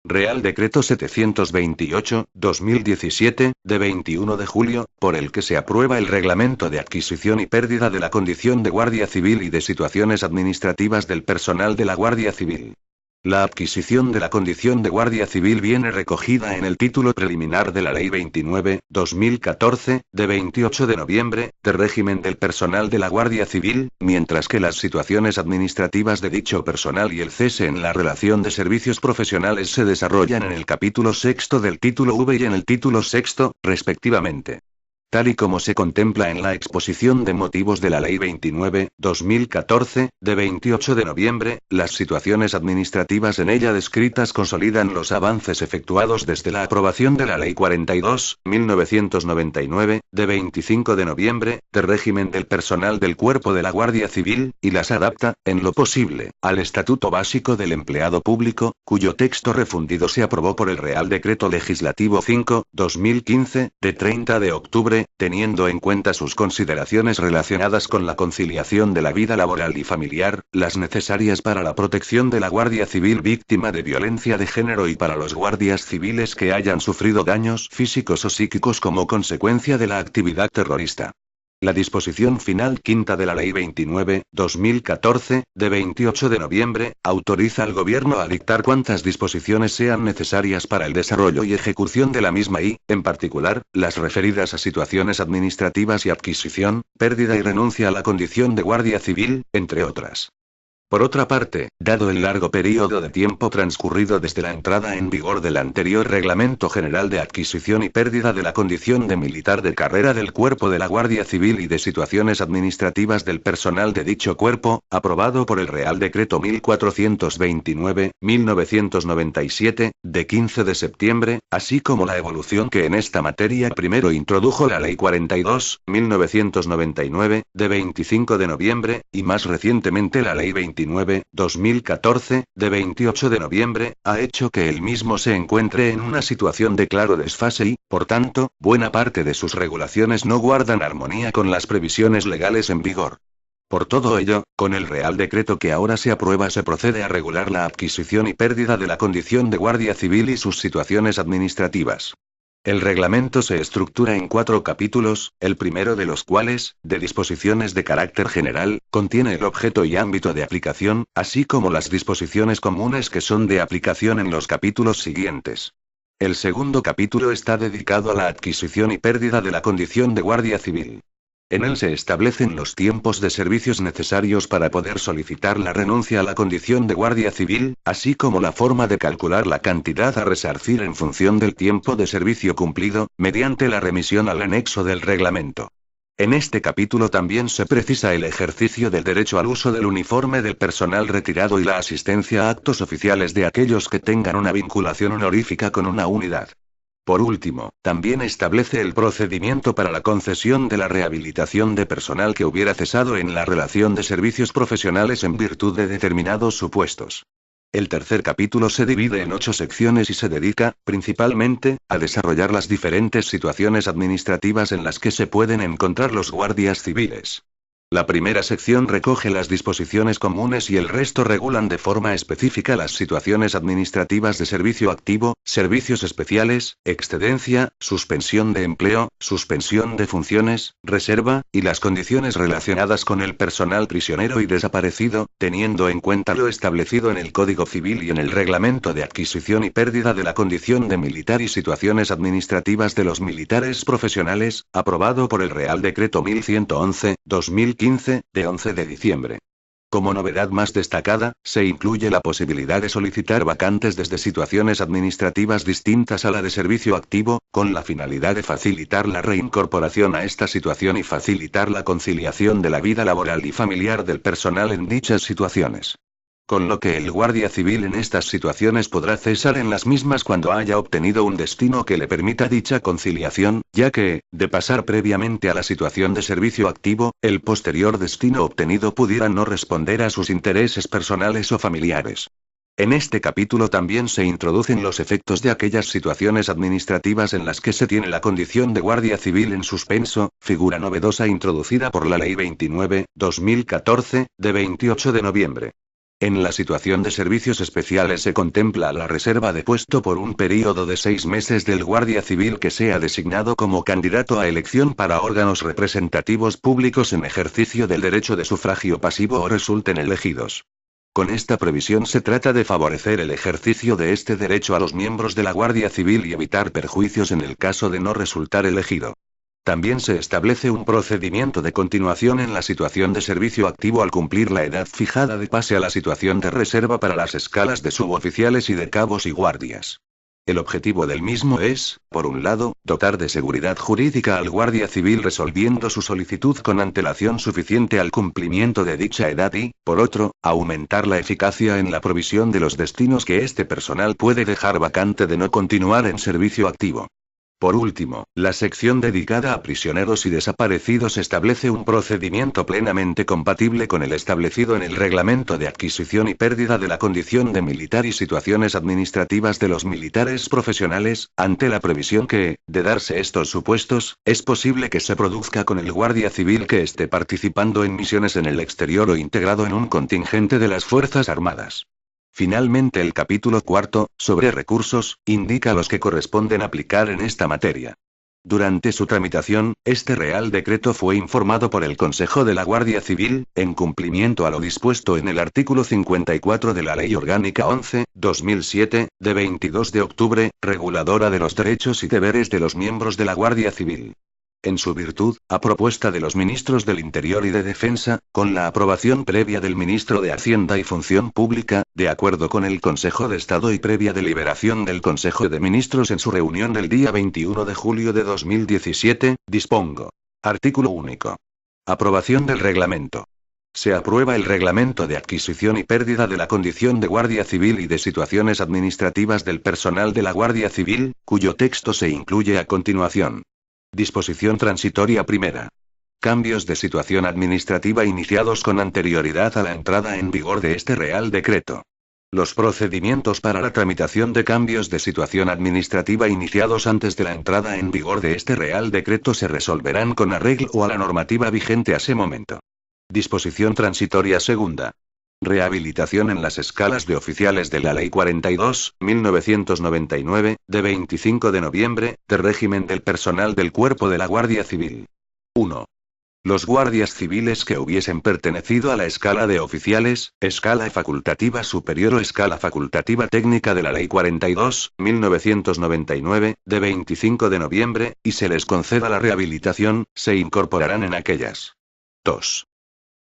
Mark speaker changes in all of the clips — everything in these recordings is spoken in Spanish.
Speaker 1: Real Decreto 728/2017, de 21 de julio, por el que se aprueba el Reglamento de Adquisición y Pérdida de la Condición de Guardia Civil y de Situaciones Administrativas del Personal de la Guardia Civil. La adquisición de la condición de Guardia Civil viene recogida en el título preliminar de la Ley 29/2014, de 28 de noviembre, de régimen del personal de la Guardia Civil, mientras que las situaciones administrativas de dicho personal y el cese en la relación de servicios profesionales se desarrollan en el capítulo sexto del título V y en el título sexto, respectivamente. Tal y como se contempla en la exposición de motivos de la Ley 29/2014, de 28 de noviembre, las situaciones administrativas en ella descritas consolidan los avances efectuados desde la aprobación de la Ley 42/1999, de 25 de noviembre, de régimen del personal del Cuerpo de la Guardia Civil, y las adapta, en lo posible, al Estatuto Básico del Empleado Público, cuyo texto refundido se aprobó por el Real Decreto Legislativo 5/2015, de 30 de octubre, teniendo en cuenta sus consideraciones relacionadas con la conciliación de la vida laboral y familiar, las necesarias para la protección de la Guardia Civil víctima de violencia de género y para los guardias civiles que hayan sufrido daños físicos o psíquicos como consecuencia de la actividad terrorista. La disposición final quinta de la Ley 29/2014, de 28 de noviembre, autoriza al Gobierno a dictar cuantas disposiciones sean necesarias para el desarrollo y ejecución de la misma y, en particular, las referidas a situaciones administrativas y adquisición, pérdida y renuncia a la condición de Guardia Civil, entre otras. Por otra parte, dado el largo periodo de tiempo transcurrido desde la entrada en vigor del anterior Reglamento General de Adquisición y Pérdida de la Condición de Militar de Carrera del Cuerpo de la Guardia Civil y de Situaciones Administrativas del Personal de dicho cuerpo, aprobado por el Real Decreto 1429/1997, de 15 de septiembre, así como la evolución que en esta materia primero introdujo la Ley 42/1999, de 25 de noviembre, y más recientemente la Ley 29/2014, de 28 de noviembre, ha hecho que el mismo se encuentre en una situación de claro desfase y, por tanto, buena parte de sus regulaciones no guardan armonía con las previsiones legales en vigor. Por todo ello, con el Real Decreto que ahora se aprueba se procede a regular la adquisición y pérdida de la condición de Guardia Civil y sus situaciones administrativas. El reglamento se estructura en 4 capítulos, el primero de los cuales, de disposiciones de carácter general, contiene el objeto y ámbito de aplicación, así como las disposiciones comunes que son de aplicación en los capítulos siguientes. El segundo capítulo está dedicado a la adquisición y pérdida de la condición de Guardia Civil. En él se establecen los tiempos de servicios necesarios para poder solicitar la renuncia a la condición de Guardia Civil, así como la forma de calcular la cantidad a resarcir en función del tiempo de servicio cumplido, mediante la remisión al anexo del reglamento. En este capítulo también se precisa el ejercicio del derecho al uso del uniforme del personal retirado y la asistencia a actos oficiales de aquellos que tengan una vinculación honorífica con una unidad. Por último, también establece el procedimiento para la concesión de la rehabilitación de personal que hubiera cesado en la relación de servicios profesionales en virtud de determinados supuestos. El tercer capítulo se divide en 8 secciones y se dedica, principalmente, a desarrollar las diferentes situaciones administrativas en las que se pueden encontrar los guardias civiles. La primera sección recoge las disposiciones comunes y el resto regulan de forma específica las situaciones administrativas de servicio activo, servicios especiales, excedencia, suspensión de empleo, suspensión de funciones, reserva, y las condiciones relacionadas con el personal prisionero y desaparecido, teniendo en cuenta lo establecido en el Código Civil y en el Reglamento de Adquisición y Pérdida de la Condición de Militar y Situaciones Administrativas de los Militares Profesionales, aprobado por el Real Decreto 1111/2015, de 11 de diciembre. Como novedad más destacada, se incluye la posibilidad de solicitar vacantes desde situaciones administrativas distintas a la de servicio activo, con la finalidad de facilitar la reincorporación a esta situación y facilitar la conciliación de la vida laboral y familiar del personal en dichas situaciones. Con lo que el guardia civil en estas situaciones podrá cesar en las mismas cuando haya obtenido un destino que le permita dicha conciliación, ya que, de pasar previamente a la situación de servicio activo, el posterior destino obtenido pudiera no responder a sus intereses personales o familiares. En este capítulo también se introducen los efectos de aquellas situaciones administrativas en las que se tiene la condición de guardia civil en suspenso, figura novedosa introducida por la Ley 29/2014, de 28 de noviembre. En la situación de servicios especiales se contempla la reserva de puesto por un período de 6 meses del guardia civil que sea designado como candidato a elección para órganos representativos públicos en ejercicio del derecho de sufragio pasivo o resulten elegidos. Con esta previsión se trata de favorecer el ejercicio de este derecho a los miembros de la Guardia Civil y evitar perjuicios en el caso de no resultar elegido. También se establece un procedimiento de continuación en la situación de servicio activo al cumplir la edad fijada de pase a la situación de reserva para las escalas de suboficiales y de cabos y guardias. El objetivo del mismo es, por un lado, dotar de seguridad jurídica al guardia civil resolviendo su solicitud con antelación suficiente al cumplimiento de dicha edad y, por otro, aumentar la eficacia en la provisión de los destinos que este personal puede dejar vacante de no continuar en servicio activo. Por último, la sección dedicada a prisioneros y desaparecidos establece un procedimiento plenamente compatible con el establecido en el Reglamento de Adquisición y Pérdida de la Condición de Militar y situaciones administrativas de los militares profesionales, ante la previsión que, de darse estos supuestos, es posible que se produzca con el guardia civil que esté participando en misiones en el exterior o integrado en un contingente de las Fuerzas Armadas. Finalmente, el capítulo cuarto, sobre recursos, indica los que corresponden aplicar en esta materia. Durante su tramitación, este Real Decreto fue informado por el Consejo de la Guardia Civil, en cumplimiento a lo dispuesto en el artículo 54 de la Ley Orgánica 11/2007, de 22 de octubre, reguladora de los derechos y deberes de los miembros de la Guardia Civil. En su virtud, a propuesta de los ministros del Interior y de Defensa, con la aprobación previa del ministro de Hacienda y Función Pública, de acuerdo con el Consejo de Estado y previa deliberación del Consejo de Ministros en su reunión del día 21 de julio de 2017, dispongo. Artículo único. Aprobación del reglamento. Se aprueba el Reglamento de Adquisición y Pérdida de la Condición de Guardia Civil y de Situaciones Administrativas del Personal de la Guardia Civil, cuyo texto se incluye a continuación. Disposición transitoria primera. Cambios de situación administrativa iniciados con anterioridad a la entrada en vigor de este Real Decreto. Los procedimientos para la tramitación de cambios de situación administrativa iniciados antes de la entrada en vigor de este Real Decreto se resolverán con arreglo a la normativa vigente a ese momento. Disposición transitoria segunda. Rehabilitación en las escalas de oficiales de la Ley 42/1999, de 25 de noviembre, de régimen del personal del Cuerpo de la Guardia Civil. 1. Los guardias civiles que hubiesen pertenecido a la escala de oficiales, escala facultativa superior o escala facultativa técnica de la Ley 42/1999, de 25 de noviembre, y se les conceda la rehabilitación, se incorporarán en aquellas. 2.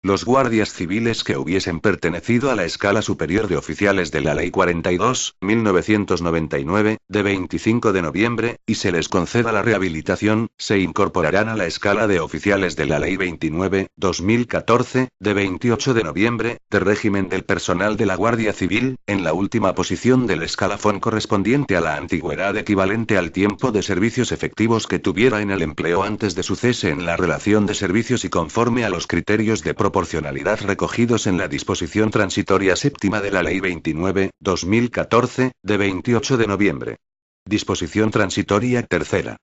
Speaker 1: Los guardias civiles que hubiesen pertenecido a la escala superior de oficiales de la Ley 42/1999, de 25 de noviembre, y se les conceda la rehabilitación, se incorporarán a la escala de oficiales de la Ley 29/2014, de 28 de noviembre, de régimen del personal de la Guardia Civil, en la última posición del escalafón correspondiente a la antigüedad equivalente al tiempo de servicios efectivos que tuviera en el empleo antes de su cese en la relación de servicios y conforme a los criterios de proporcionalidad recogidos en la disposición transitoria séptima de la Ley 29/2014, de 28 de noviembre. Disposición transitoria tercera.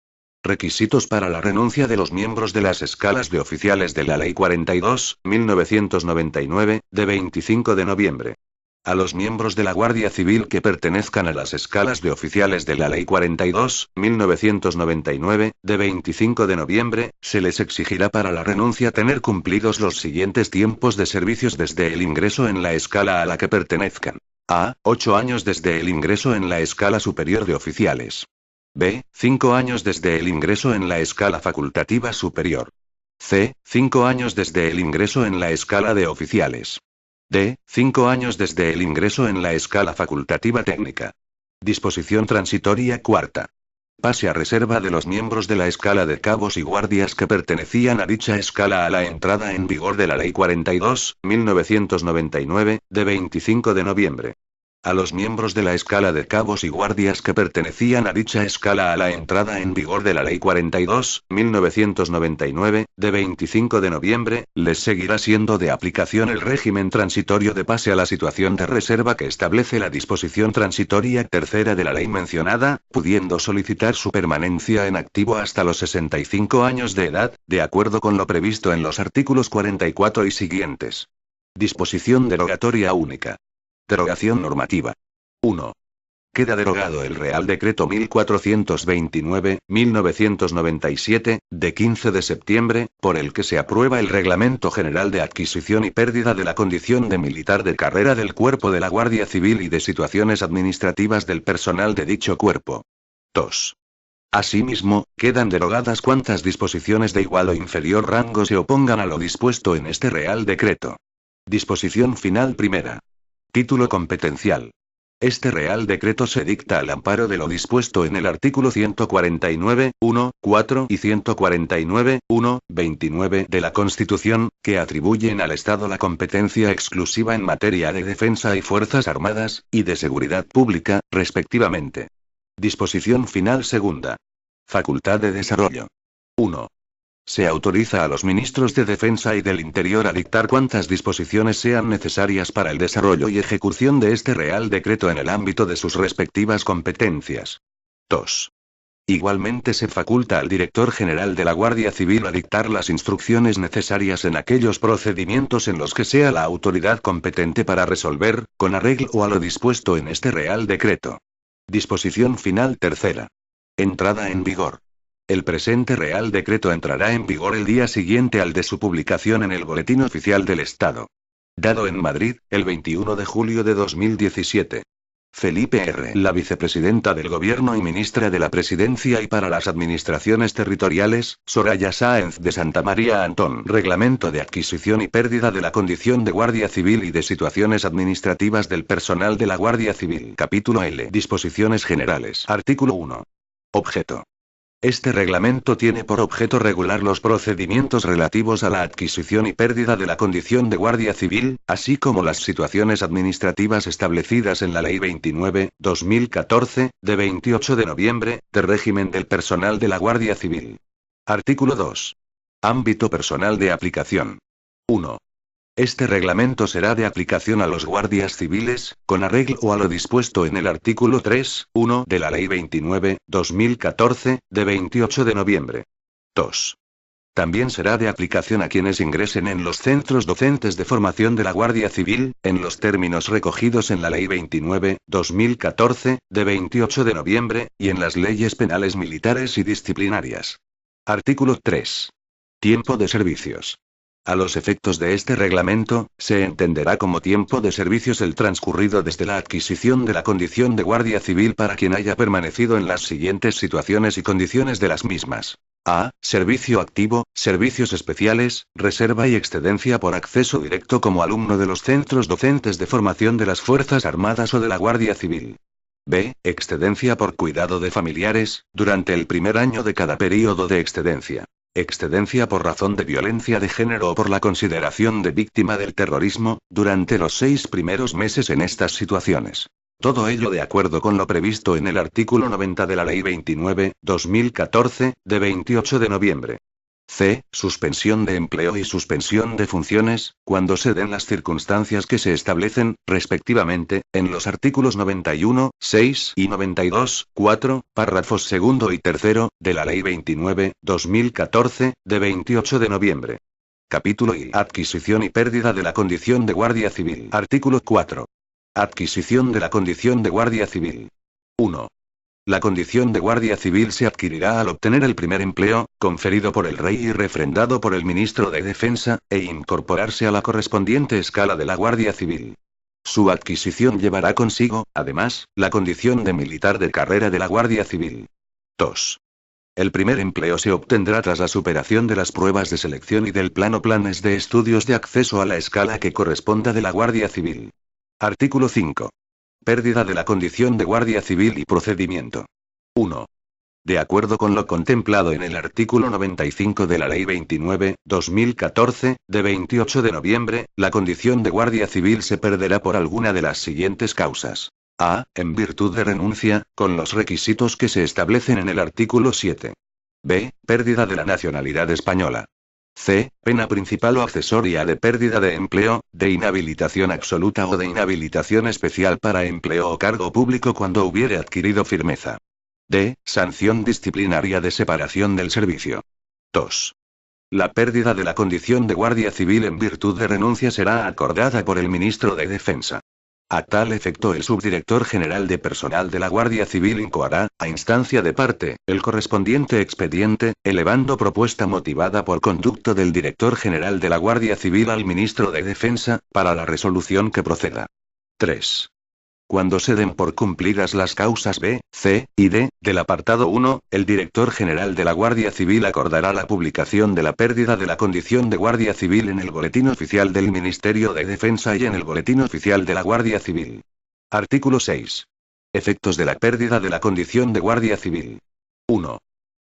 Speaker 1: Requisitos para la renuncia de los miembros de las escalas de oficiales de la Ley 42/1999, de 25 de noviembre. A los miembros de la Guardia Civil que pertenezcan a las escalas de oficiales de la Ley 42/1999, de 25 de noviembre, se les exigirá para la renuncia tener cumplidos los siguientes tiempos de servicios desde el ingreso en la escala a la que pertenezcan. A. 8 años desde el ingreso en la escala superior de oficiales. B. 5 años desde el ingreso en la escala facultativa superior. C. 5 años desde el ingreso en la escala de oficiales. D. 5 años desde el ingreso en la escala facultativa técnica. Disposición transitoria cuarta. Pase a reserva de los miembros de la escala de cabos y guardias que pertenecían a dicha escala a la entrada en vigor de la Ley 42/1999, de 25 de noviembre. A los miembros de la escala de cabos y guardias que pertenecían a dicha escala a la entrada en vigor de la Ley 42/1999, de 25 de noviembre, les seguirá siendo de aplicación el régimen transitorio de pase a la situación de reserva que establece la disposición transitoria tercera de la ley mencionada, pudiendo solicitar su permanencia en activo hasta los 65 años de edad, de acuerdo con lo previsto en los artículos 44 y siguientes. Disposición derogatoria única. Derogación normativa. 1. Queda derogado el Real Decreto 1429/1997, de 15 de septiembre, por el que se aprueba el Reglamento General de Adquisición y Pérdida de la Condición de Militar de Carrera del Cuerpo de la Guardia Civil y de situaciones administrativas del personal de dicho cuerpo. 2. Asimismo, quedan derogadas cuantas disposiciones de igual o inferior rango se opongan a lo dispuesto en este Real Decreto. Disposición final primera. Título competencial. Este Real Decreto se dicta al amparo de lo dispuesto en el artículo 149, 1, 4 y 149, 1, 29 de la Constitución, que atribuyen al Estado la competencia exclusiva en materia de defensa y fuerzas armadas, y de seguridad pública, respectivamente. Disposición final segunda. Facultad de desarrollo. 1. Se autoriza a los ministros de Defensa y del Interior a dictar cuantas disposiciones sean necesarias para el desarrollo y ejecución de este Real Decreto en el ámbito de sus respectivas competencias. 2. Igualmente se faculta al Director General de la Guardia Civil a dictar las instrucciones necesarias en aquellos procedimientos en los que sea la autoridad competente para resolver, con arreglo a lo dispuesto en este Real Decreto. Disposición final tercera. Entrada en vigor. El presente Real Decreto entrará en vigor el día siguiente al de su publicación en el Boletín Oficial del Estado. Dado en Madrid, el 21 de julio de 2017. Felipe R., la vicepresidenta del Gobierno y ministra de la Presidencia y para las Administraciones Territoriales, Soraya Sáenz de Santa María Antón. Reglamento de adquisición y pérdida de la condición de Guardia Civil y de situaciones administrativas del personal de la Guardia Civil. Capítulo L. Disposiciones generales. Artículo 1. Objeto. Este reglamento tiene por objeto regular los procedimientos relativos a la adquisición y pérdida de la condición de Guardia Civil, así como las situaciones administrativas establecidas en la Ley 29/2014, de 28 de noviembre, de régimen del personal de la Guardia Civil. Artículo 2. Ámbito personal de aplicación. 1. Este reglamento será de aplicación a los guardias civiles, con arreglo a lo dispuesto en el artículo 3.1 de la Ley 29/2014, de 28 de noviembre. 2. También será de aplicación a quienes ingresen en los centros docentes de formación de la Guardia Civil, en los términos recogidos en la Ley 29/2014, de 28 de noviembre, y en las leyes penales militares y disciplinarias. Artículo 3. Tiempo de servicios. A los efectos de este reglamento, se entenderá como tiempo de servicios el transcurrido desde la adquisición de la condición de Guardia Civil para quien haya permanecido en las siguientes situaciones y condiciones de las mismas. A. Servicio activo, servicios especiales, reserva y excedencia por acceso directo como alumno de los centros docentes de formación de las Fuerzas Armadas o de la Guardia Civil. B. Excedencia por cuidado de familiares, durante el primer año de cada período de excedencia. Excedencia por razón de violencia de género o por la consideración de víctima del terrorismo, durante los 6 primeros meses en estas situaciones. Todo ello de acuerdo con lo previsto en el artículo 90 de la Ley 29/2014, de 28 de noviembre. C. Suspensión de empleo y suspensión de funciones, cuando se den las circunstancias que se establecen, respectivamente, en los artículos 91, 6 y 92, 4, párrafos segundo y tercero, de la Ley 29/2014, de 28 de noviembre. Capítulo I. Adquisición y pérdida de la condición de Guardia Civil. Artículo 4. Adquisición de la condición de Guardia Civil. 1. La condición de Guardia Civil se adquirirá al obtener el primer empleo, conferido por el Rey y refrendado por el Ministro de Defensa, e incorporarse a la correspondiente escala de la Guardia Civil. Su adquisición llevará consigo, además, la condición de militar de carrera de la Guardia Civil. 2. El primer empleo se obtendrá tras la superación de las pruebas de selección y del planes de estudios de acceso a la escala que corresponda de la Guardia Civil. Artículo 5. Pérdida de la condición de Guardia Civil y procedimiento. 1. De acuerdo con lo contemplado en el artículo 95 de la Ley 29/2014, de 28 de noviembre, la condición de Guardia Civil se perderá por alguna de las siguientes causas. A. En virtud de renuncia, con los requisitos que se establecen en el artículo 7. B. Pérdida de la nacionalidad española. C. Pena principal o accesoria de pérdida de empleo, de inhabilitación absoluta o de inhabilitación especial para empleo o cargo público cuando hubiere adquirido firmeza. D. Sanción disciplinaria de separación del servicio. 2. La pérdida de la condición de Guardia Civil en virtud de renuncia será acordada por el Ministro de Defensa. A tal efecto, el subdirector general de personal de la Guardia Civil incoará, a instancia de parte, el correspondiente expediente, elevando propuesta motivada por conducto del director general de la Guardia Civil al ministro de Defensa, para la resolución que proceda. 3. Cuando se den por cumplidas las causas B, C y D del apartado 1, el director general de la Guardia Civil acordará la publicación de la pérdida de la condición de Guardia Civil en el Boletín Oficial del Ministerio de Defensa y en el Boletín Oficial de la Guardia Civil. Artículo 6. Efectos de la pérdida de la condición de Guardia Civil. 1.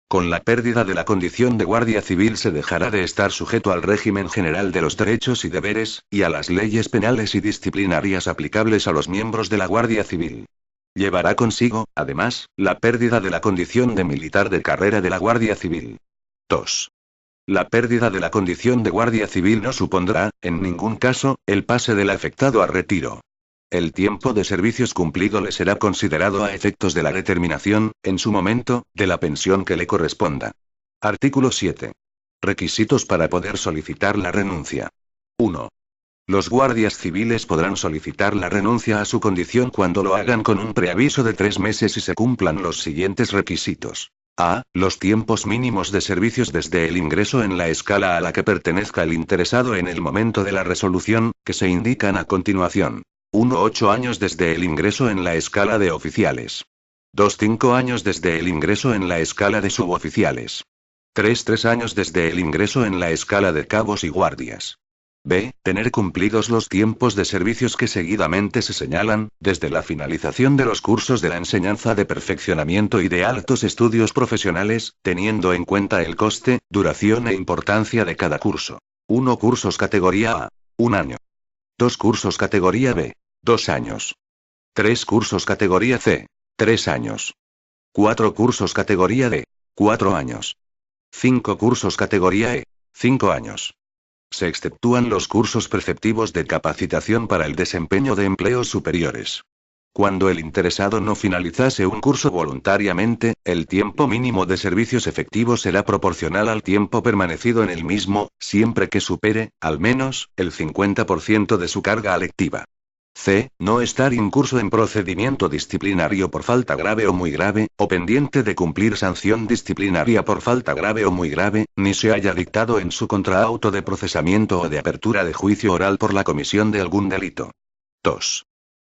Speaker 1: Con la pérdida de la condición de Guardia Civil se dejará de estar sujeto al régimen general de los derechos y deberes, y a las leyes penales y disciplinarias aplicables a los miembros de la Guardia Civil. Llevará consigo, además, la pérdida de la condición de militar de carrera de la Guardia Civil. 2. La pérdida de la condición de Guardia Civil no supondrá, en ningún caso, el pase del afectado a retiro. El tiempo de servicios cumplido le será considerado a efectos de la determinación, en su momento, de la pensión que le corresponda. Artículo 7. Requisitos para poder solicitar la renuncia. 1. Los guardias civiles podrán solicitar la renuncia a su condición cuando lo hagan con un preaviso de 3 meses y se cumplan los siguientes requisitos. A. Los tiempos mínimos de servicios desde el ingreso en la escala a la que pertenezca el interesado en el momento de la resolución, que se indican a continuación. 1. 8 años desde el ingreso en la escala de oficiales. 2. 5 años desde el ingreso en la escala de suboficiales. 3. 3 años desde el ingreso en la escala de cabos y guardias. B. Tener cumplidos los tiempos de servicios que seguidamente se señalan, desde la finalización de los cursos de la enseñanza de perfeccionamiento y de altos estudios profesionales, teniendo en cuenta el coste, duración e importancia de cada curso. 1. Cursos categoría A. 1 año. 2. Cursos categoría B. 2 años. 3. Cursos categoría C. 3 años. 4. Cursos categoría D. 4 años. 5. Cursos categoría E. 5 años. Se exceptúan los cursos preceptivos de capacitación para el desempeño de empleos superiores. Cuando el interesado no finalizase un curso voluntariamente, el tiempo mínimo de servicios efectivos será proporcional al tiempo permanecido en el mismo, siempre que supere, al menos, el 50% de su carga lectiva. C. No estar incurso en procedimiento disciplinario por falta grave o muy grave, o pendiente de cumplir sanción disciplinaria por falta grave o muy grave, ni se haya dictado en su contra auto de procesamiento o de apertura de juicio oral por la comisión de algún delito. 2.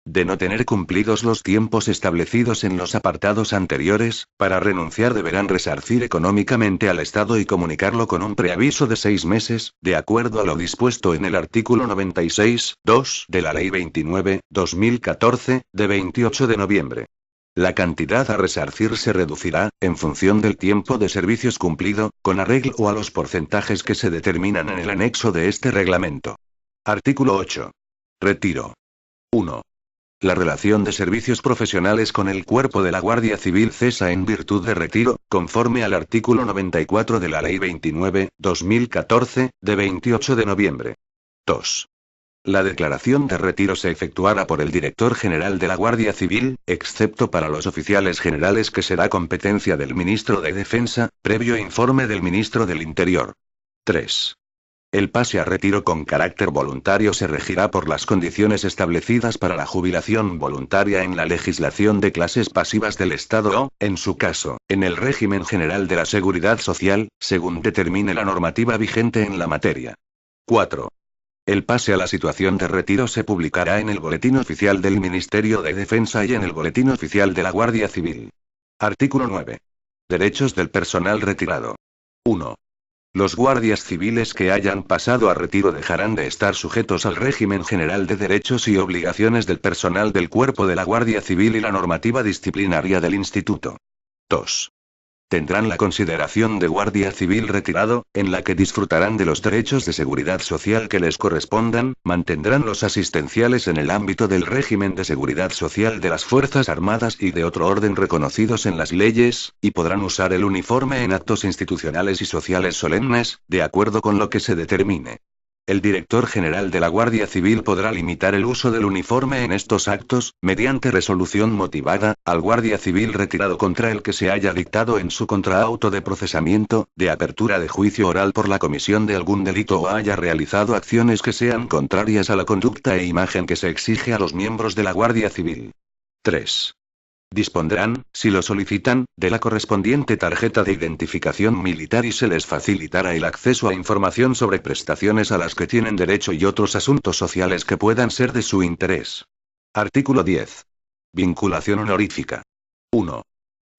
Speaker 1: De no tener cumplidos los tiempos establecidos en los apartados anteriores, para renunciar deberán resarcir económicamente al Estado y comunicarlo con un preaviso de 6 meses, de acuerdo a lo dispuesto en el artículo 96.2 de la Ley 29/2014, de 28 de noviembre. La cantidad a resarcir se reducirá, en función del tiempo de servicios cumplido, con arreglo a los porcentajes que se determinan en el anexo de este reglamento. Artículo 8. Retiro. 1. La relación de servicios profesionales con el cuerpo de la Guardia Civil cesa en virtud de retiro, conforme al artículo 94 de la Ley 29/2014, de 28 de noviembre. 2. La declaración de retiro se efectuará por el director general de la Guardia Civil, excepto para los oficiales generales, que será competencia del ministro de Defensa, previo informe del ministro del Interior. 3. El pase a retiro con carácter voluntario se regirá por las condiciones establecidas para la jubilación voluntaria en la legislación de clases pasivas del Estado o, en su caso, en el régimen general de la Seguridad Social, según determine la normativa vigente en la materia. 4. El pase a la situación de retiro se publicará en el Boletín Oficial del Ministerio de Defensa y en el Boletín Oficial de la Guardia Civil. Artículo 9. Derechos del personal retirado. 1. Los guardias civiles que hayan pasado a retiro dejarán de estar sujetos al régimen general de derechos y obligaciones del personal del cuerpo de la Guardia Civil y la normativa disciplinaria del Instituto. 2. Tendrán la consideración de guardia civil retirado, en la que disfrutarán de los derechos de seguridad social que les correspondan, mantendrán los asistenciales en el ámbito del régimen de seguridad social de las Fuerzas Armadas y de otro orden reconocidos en las leyes, y podrán usar el uniforme en actos institucionales y sociales solemnes, de acuerdo con lo que se determine. El director general de la Guardia Civil podrá limitar el uso del uniforme en estos actos, mediante resolución motivada, al guardia civil retirado contra el que se haya dictado en su contra auto de procesamiento, de apertura de juicio oral por la comisión de algún delito o haya realizado acciones que sean contrarias a la conducta e imagen que se exige a los miembros de la Guardia Civil. 3. Dispondrán, si lo solicitan, de la correspondiente tarjeta de identificación militar y se les facilitará el acceso a información sobre prestaciones a las que tienen derecho y otros asuntos sociales que puedan ser de su interés. Artículo 10. Vinculación honorífica. 1.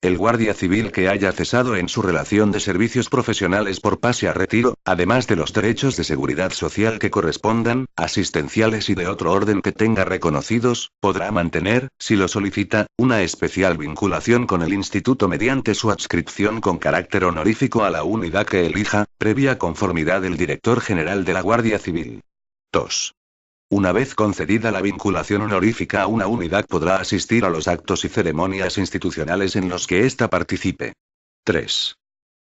Speaker 1: El guardia civil que haya cesado en su relación de servicios profesionales por pase a retiro, además de los derechos de seguridad social que correspondan, asistenciales y de otro orden que tenga reconocidos, podrá mantener, si lo solicita, una especial vinculación con el instituto mediante su adscripción con carácter honorífico a la unidad que elija, previa conformidad del director general de la Guardia Civil. 2. Una vez concedida la vinculación honorífica a una unidad podrá asistir a los actos y ceremonias institucionales en los que ésta participe. 3.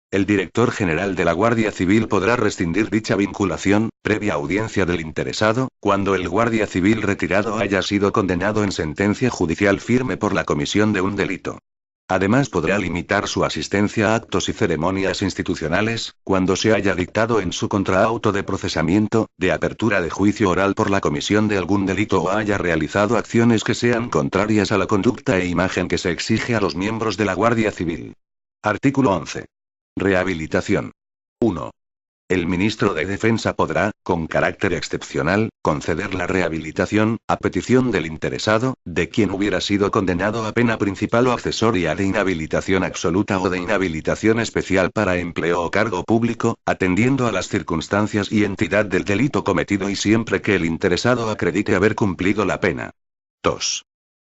Speaker 1: El director general de la Guardia Civil podrá rescindir dicha vinculación, previa audiencia del interesado, cuando el guardia civil retirado haya sido condenado en sentencia judicial firme por la comisión de un delito. Además podrá limitar su asistencia a actos y ceremonias institucionales, cuando se haya dictado en su contraauto de procesamiento, de apertura de juicio oral por la comisión de algún delito o haya realizado acciones que sean contrarias a la conducta e imagen que se exige a los miembros de la Guardia Civil. Artículo 11. Rehabilitación. 1. El ministro de Defensa podrá, con carácter excepcional, conceder la rehabilitación, a petición del interesado, de quien hubiera sido condenado a pena principal o accesoria de inhabilitación absoluta o de inhabilitación especial para empleo o cargo público, atendiendo a las circunstancias y entidad del delito cometido y siempre que el interesado acredite haber cumplido la pena. 2.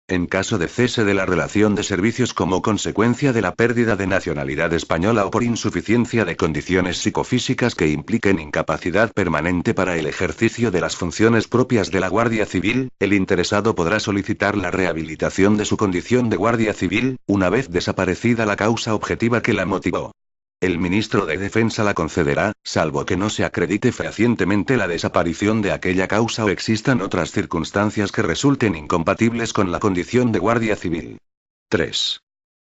Speaker 1: En caso de cese de la relación de servicios como consecuencia de la pérdida de nacionalidad española o por insuficiencia de condiciones psicofísicas que impliquen incapacidad permanente para el ejercicio de las funciones propias de la Guardia Civil, el interesado podrá solicitar la rehabilitación de su condición de Guardia Civil, una vez desaparecida la causa objetiva que la motivó. El ministro de Defensa la concederá, salvo que no se acredite fehacientemente la desaparición de aquella causa o existan otras circunstancias que resulten incompatibles con la condición de Guardia Civil. 3.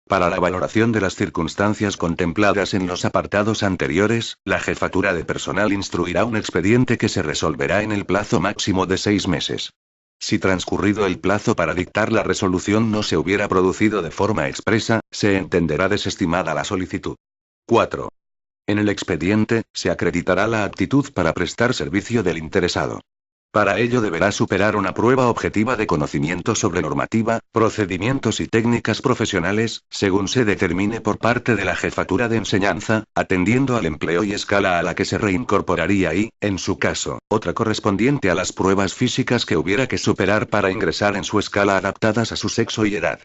Speaker 1: Para la valoración de las circunstancias contempladas en los apartados anteriores, la jefatura de personal instruirá un expediente que se resolverá en el plazo máximo de 6 meses. Si transcurrido el plazo para dictar la resolución no se hubiera producido de forma expresa, se entenderá desestimada la solicitud. 4. En el expediente, se acreditará la aptitud para prestar servicio del interesado. Para ello deberá superar una prueba objetiva de conocimiento sobre normativa, procedimientos y técnicas profesionales, según se determine por parte de la jefatura de enseñanza, atendiendo al empleo y escala a la que se reincorporaría y, en su caso, otra correspondiente a las pruebas físicas que hubiera que superar para ingresar en su escala adaptadas a su sexo y edad.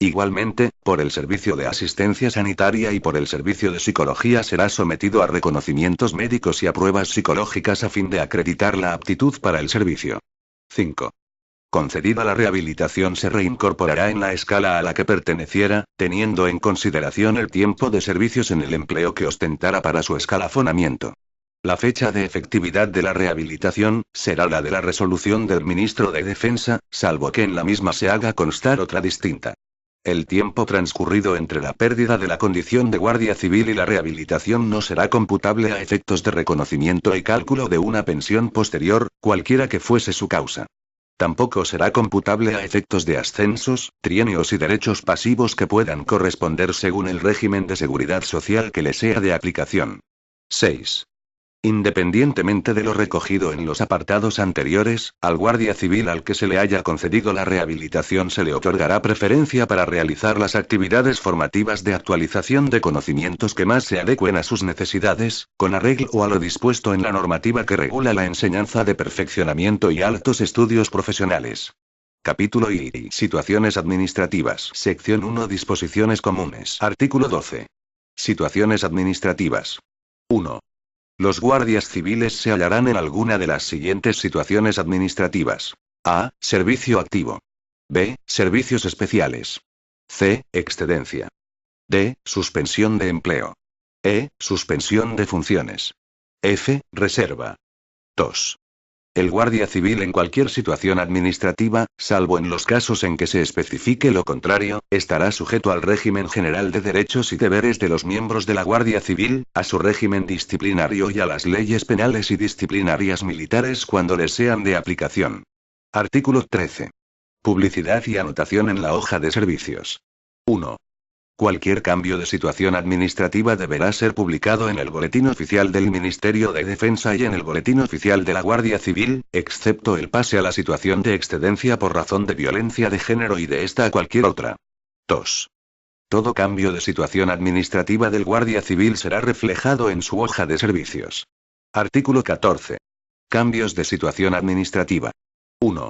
Speaker 1: Igualmente, por el servicio de asistencia sanitaria y por el servicio de psicología será sometido a reconocimientos médicos y a pruebas psicológicas a fin de acreditar la aptitud para el servicio. 5. Concedida la rehabilitación se reincorporará en la escala a la que perteneciera, teniendo en consideración el tiempo de servicios en el empleo que ostentara para su escalafonamiento. La fecha de efectividad de la rehabilitación será la de la resolución del ministro de Defensa, salvo que en la misma se haga constar otra distinta. El tiempo transcurrido entre la pérdida de la condición de guardia civil y la rehabilitación no será computable a efectos de reconocimiento y cálculo de una pensión posterior, cualquiera que fuese su causa. Tampoco será computable a efectos de ascensos, trienios y derechos pasivos que puedan corresponder según el régimen de seguridad social que le sea de aplicación. 6. Independientemente de lo recogido en los apartados anteriores, al guardia civil al que se le haya concedido la rehabilitación se le otorgará preferencia para realizar las actividades formativas de actualización de conocimientos que más se adecuen a sus necesidades, con arreglo a lo dispuesto en la normativa que regula la enseñanza de perfeccionamiento y altos estudios profesionales. Capítulo I. Situaciones administrativas. Sección 1. Disposiciones comunes. Artículo 12. Situaciones administrativas. 1. Los guardias civiles se hallarán en alguna de las siguientes situaciones administrativas. A. Servicio activo. B. Servicios especiales. C. Excedencia. D. Suspensión de empleo. E. Suspensión de funciones. F. Reserva. 2. El guardia civil en cualquier situación administrativa, salvo en los casos en que se especifique lo contrario, estará sujeto al régimen general de derechos y deberes de los miembros de la Guardia Civil, a su régimen disciplinario y a las leyes penales y disciplinarias militares cuando les sean de aplicación. Artículo 13. Publicidad y anotación en la hoja de servicios. 1. Cualquier cambio de situación administrativa deberá ser publicado en el Boletín Oficial del Ministerio de Defensa y en el Boletín Oficial de la Guardia Civil, excepto el pase a la situación de excedencia por razón de violencia de género y de esta a cualquier otra. 2. Todo cambio de situación administrativa del Guardia Civil será reflejado en su hoja de servicios. Artículo 14. Cambios de situación administrativa. 1.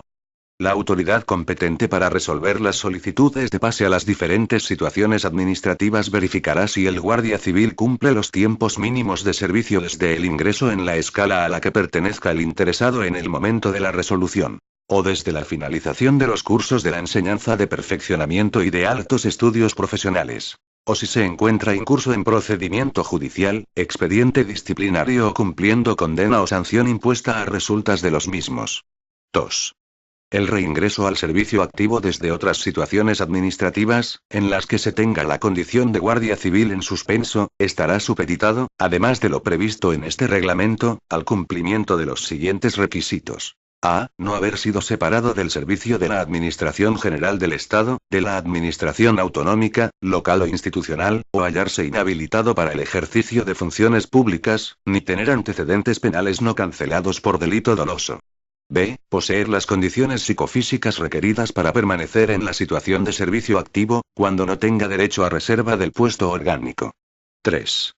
Speaker 1: La autoridad competente para resolver las solicitudes de pase a las diferentes situaciones administrativas verificará si el guardia civil cumple los tiempos mínimos de servicio desde el ingreso en la escala a la que pertenezca el interesado en el momento de la resolución, o desde la finalización de los cursos de la enseñanza de perfeccionamiento y de altos estudios profesionales, o si se encuentra incurso en procedimiento judicial, expediente disciplinario o cumpliendo condena o sanción impuesta a resultas de los mismos. 2. El reingreso al servicio activo desde otras situaciones administrativas, en las que se tenga la condición de guardia civil en suspenso, estará supeditado, además de lo previsto en este reglamento, al cumplimiento de los siguientes requisitos. A. No haber sido separado del servicio de la Administración General del Estado, de la Administración Autonómica, local o institucional, o hallarse inhabilitado para el ejercicio de funciones públicas, ni tener antecedentes penales no cancelados por delito doloso. B. Poseer las condiciones psicofísicas requeridas para permanecer en la situación de servicio activo, cuando no tenga derecho a reserva del puesto orgánico. 3.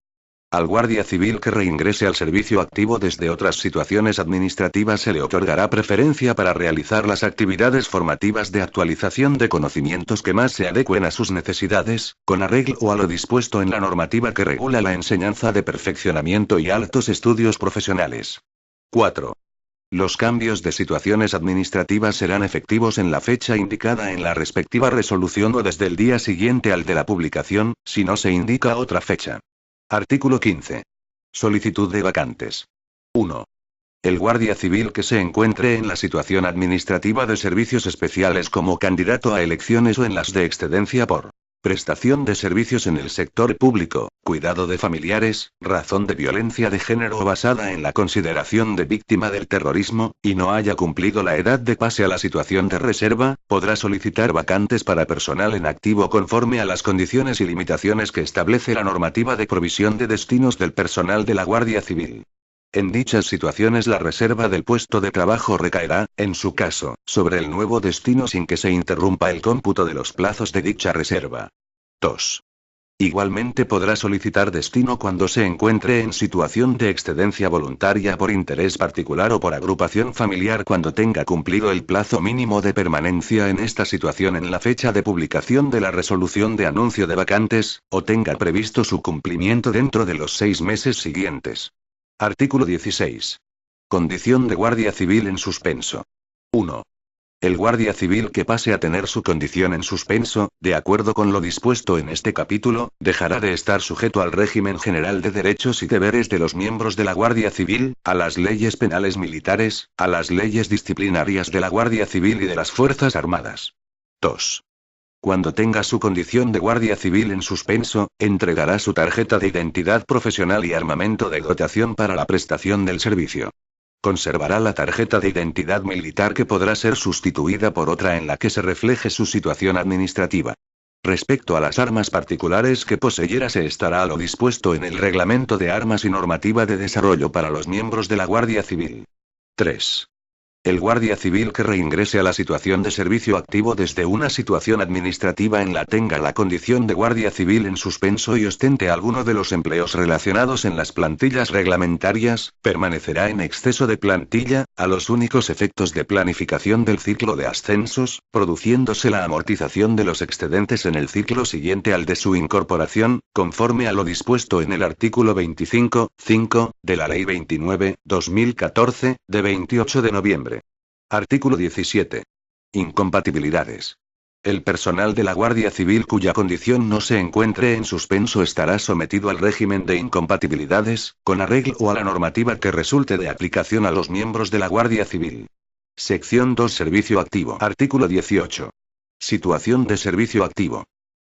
Speaker 1: Al guardia civil que reingrese al servicio activo desde otras situaciones administrativas se le otorgará preferencia para realizar las actividades formativas de actualización de conocimientos que más se adecuen a sus necesidades, con arreglo a lo dispuesto en la normativa que regula la enseñanza de perfeccionamiento y altos estudios profesionales. 4. Los cambios de situaciones administrativas serán efectivos en la fecha indicada en la respectiva resolución o desde el día siguiente al de la publicación, si no se indica otra fecha. Artículo 15. Solicitud de vacantes. 1. El guardia civil que se encuentre en la situación administrativa de servicios especiales como candidato a elecciones o en las de excedencia por prestación de servicios en el sector público, cuidado de familiares, razón de violencia de género o basada en la consideración de víctima del terrorismo, y no haya cumplido la edad de pase a la situación de reserva, podrá solicitar vacantes para personal en activo conforme a las condiciones y limitaciones que establece la normativa de provisión de destinos del personal de la Guardia Civil. En dichas situaciones la reserva del puesto de trabajo recaerá, en su caso, sobre el nuevo destino sin que se interrumpa el cómputo de los plazos de dicha reserva. 2. Igualmente podrá solicitar destino cuando se encuentre en situación de excedencia voluntaria por interés particular o por agrupación familiar cuando tenga cumplido el plazo mínimo de permanencia en esta situación en la fecha de publicación de la resolución de anuncio de vacantes, o tenga previsto su cumplimiento dentro de los 6 meses siguientes. Artículo 16. Condición de guardia civil en suspenso. 1. El guardia civil que pase a tener su condición en suspenso, de acuerdo con lo dispuesto en este capítulo, dejará de estar sujeto al régimen general de derechos y deberes de los miembros de la Guardia Civil, a las leyes penales militares, a las leyes disciplinarias de la Guardia Civil y de las Fuerzas Armadas. 2. Cuando tenga su condición de guardia civil en suspenso, entregará su tarjeta de identidad profesional y armamento de dotación para la prestación del servicio. Conservará la tarjeta de identidad militar que podrá ser sustituida por otra en la que se refleje su situación administrativa. Respecto a las armas particulares que poseyera se estará a lo dispuesto en el Reglamento de Armas y Normativa de Desarrollo para los miembros de la Guardia Civil. 3. El guardia civil que reingrese a la situación de servicio activo desde una situación administrativa en la tenga la condición de guardia civil en suspenso y ostente alguno de los empleos relacionados en las plantillas reglamentarias, permanecerá en exceso de plantilla, a los únicos efectos de planificación del ciclo de ascensos, produciéndose la amortización de los excedentes en el ciclo siguiente al de su incorporación, conforme a lo dispuesto en el artículo 25.5, de la Ley 29/2014, de 28 de noviembre. Artículo 17. Incompatibilidades. El personal de la Guardia Civil cuya condición no se encuentre en suspenso estará sometido al régimen de incompatibilidades, con arreglo a la normativa que resulte de aplicación a los miembros de la Guardia Civil. Sección 2. Servicio activo. Artículo 18. Situación de servicio activo.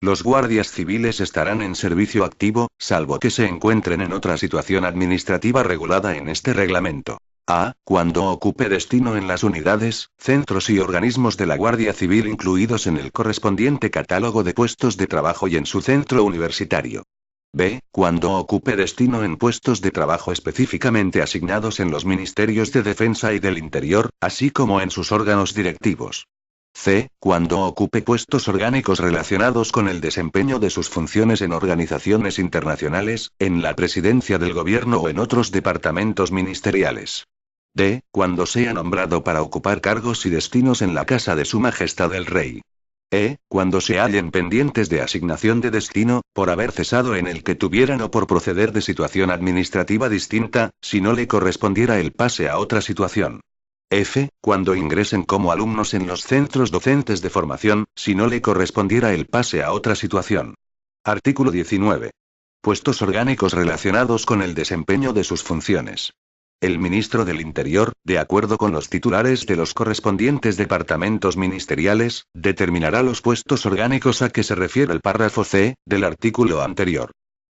Speaker 1: Los guardias civiles estarán en servicio activo, salvo que se encuentren en otra situación administrativa regulada en este reglamento. A. Cuando ocupe destino en las unidades, centros y organismos de la Guardia Civil incluidos en el correspondiente catálogo de puestos de trabajo y en su centro universitario. B. Cuando ocupe destino en puestos de trabajo específicamente asignados en los Ministerios de Defensa y del Interior, así como en sus órganos directivos. C. Cuando ocupe puestos orgánicos relacionados con el desempeño de sus funciones en organizaciones internacionales, en la presidencia del gobierno o en otros departamentos ministeriales. D. Cuando sea nombrado para ocupar cargos y destinos en la Casa de Su Majestad el Rey. E. Cuando se hallen pendientes de asignación de destino, por haber cesado en el que tuvieran o por proceder de situación administrativa distinta, si no le correspondiera el pase a otra situación. F. Cuando ingresen como alumnos en los centros docentes de formación, si no le correspondiera el pase a otra situación. Artículo 19. Puestos orgánicos relacionados con el desempeño de sus funciones. El ministro del Interior, de acuerdo con los titulares de los correspondientes departamentos ministeriales, determinará los puestos orgánicos a que se refiere el párrafo C, del artículo anterior.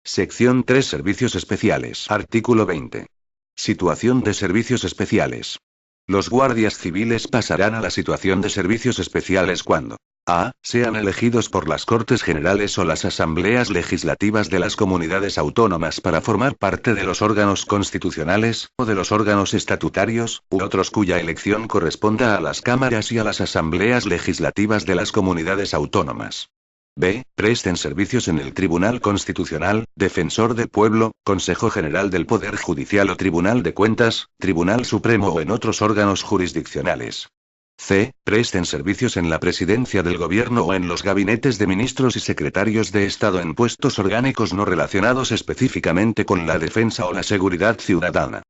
Speaker 1: Sección 3. Servicios especiales. Artículo 20. Situación de servicios especiales. Los guardias civiles pasarán a la situación de servicios especiales cuando a. Sean elegidos por las Cortes Generales o las Asambleas Legislativas de las comunidades autónomas para formar parte de los órganos constitucionales, o de los órganos estatutarios, u otros cuya elección corresponda a las cámaras y a las asambleas legislativas de las comunidades autónomas. B. Presten servicios en el Tribunal Constitucional, Defensor del Pueblo, Consejo General del Poder Judicial o Tribunal de Cuentas, Tribunal Supremo o en otros órganos jurisdiccionales. C. Presten servicios en la Presidencia del Gobierno o en los gabinetes de ministros y secretarios de Estado en puestos orgánicos no relacionados específicamente con la defensa o la seguridad ciudadana.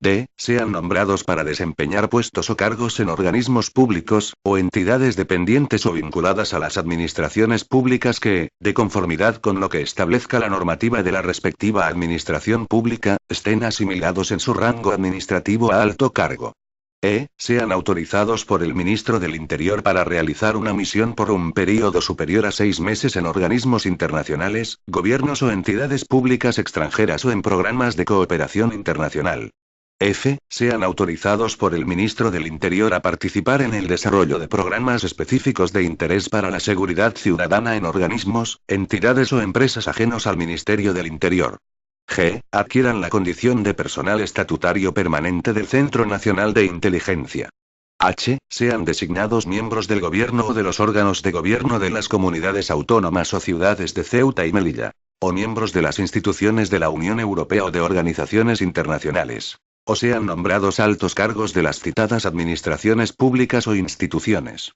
Speaker 1: D. Sean nombrados para desempeñar puestos o cargos en organismos públicos, o entidades dependientes o vinculadas a las administraciones públicas que, de conformidad con lo que establezca la normativa de la respectiva administración pública, estén asimilados en su rango administrativo a alto cargo. E. Sean autorizados por el ministro del Interior para realizar una misión por un período superior a 6 meses en organismos internacionales, gobiernos o entidades públicas extranjeras o en programas de cooperación internacional. F. Sean autorizados por el ministro del Interior a participar en el desarrollo de programas específicos de interés para la seguridad ciudadana en organismos, entidades o empresas ajenos al Ministerio del Interior. G. Adquieran la condición de personal estatutario permanente del Centro Nacional de Inteligencia. H. Sean designados miembros del gobierno o de los órganos de gobierno de las comunidades autónomas o ciudades de Ceuta y Melilla. O miembros de las instituciones de la Unión Europea o de organizaciones internacionales. O sean nombrados altos cargos de las citadas administraciones públicas o instituciones.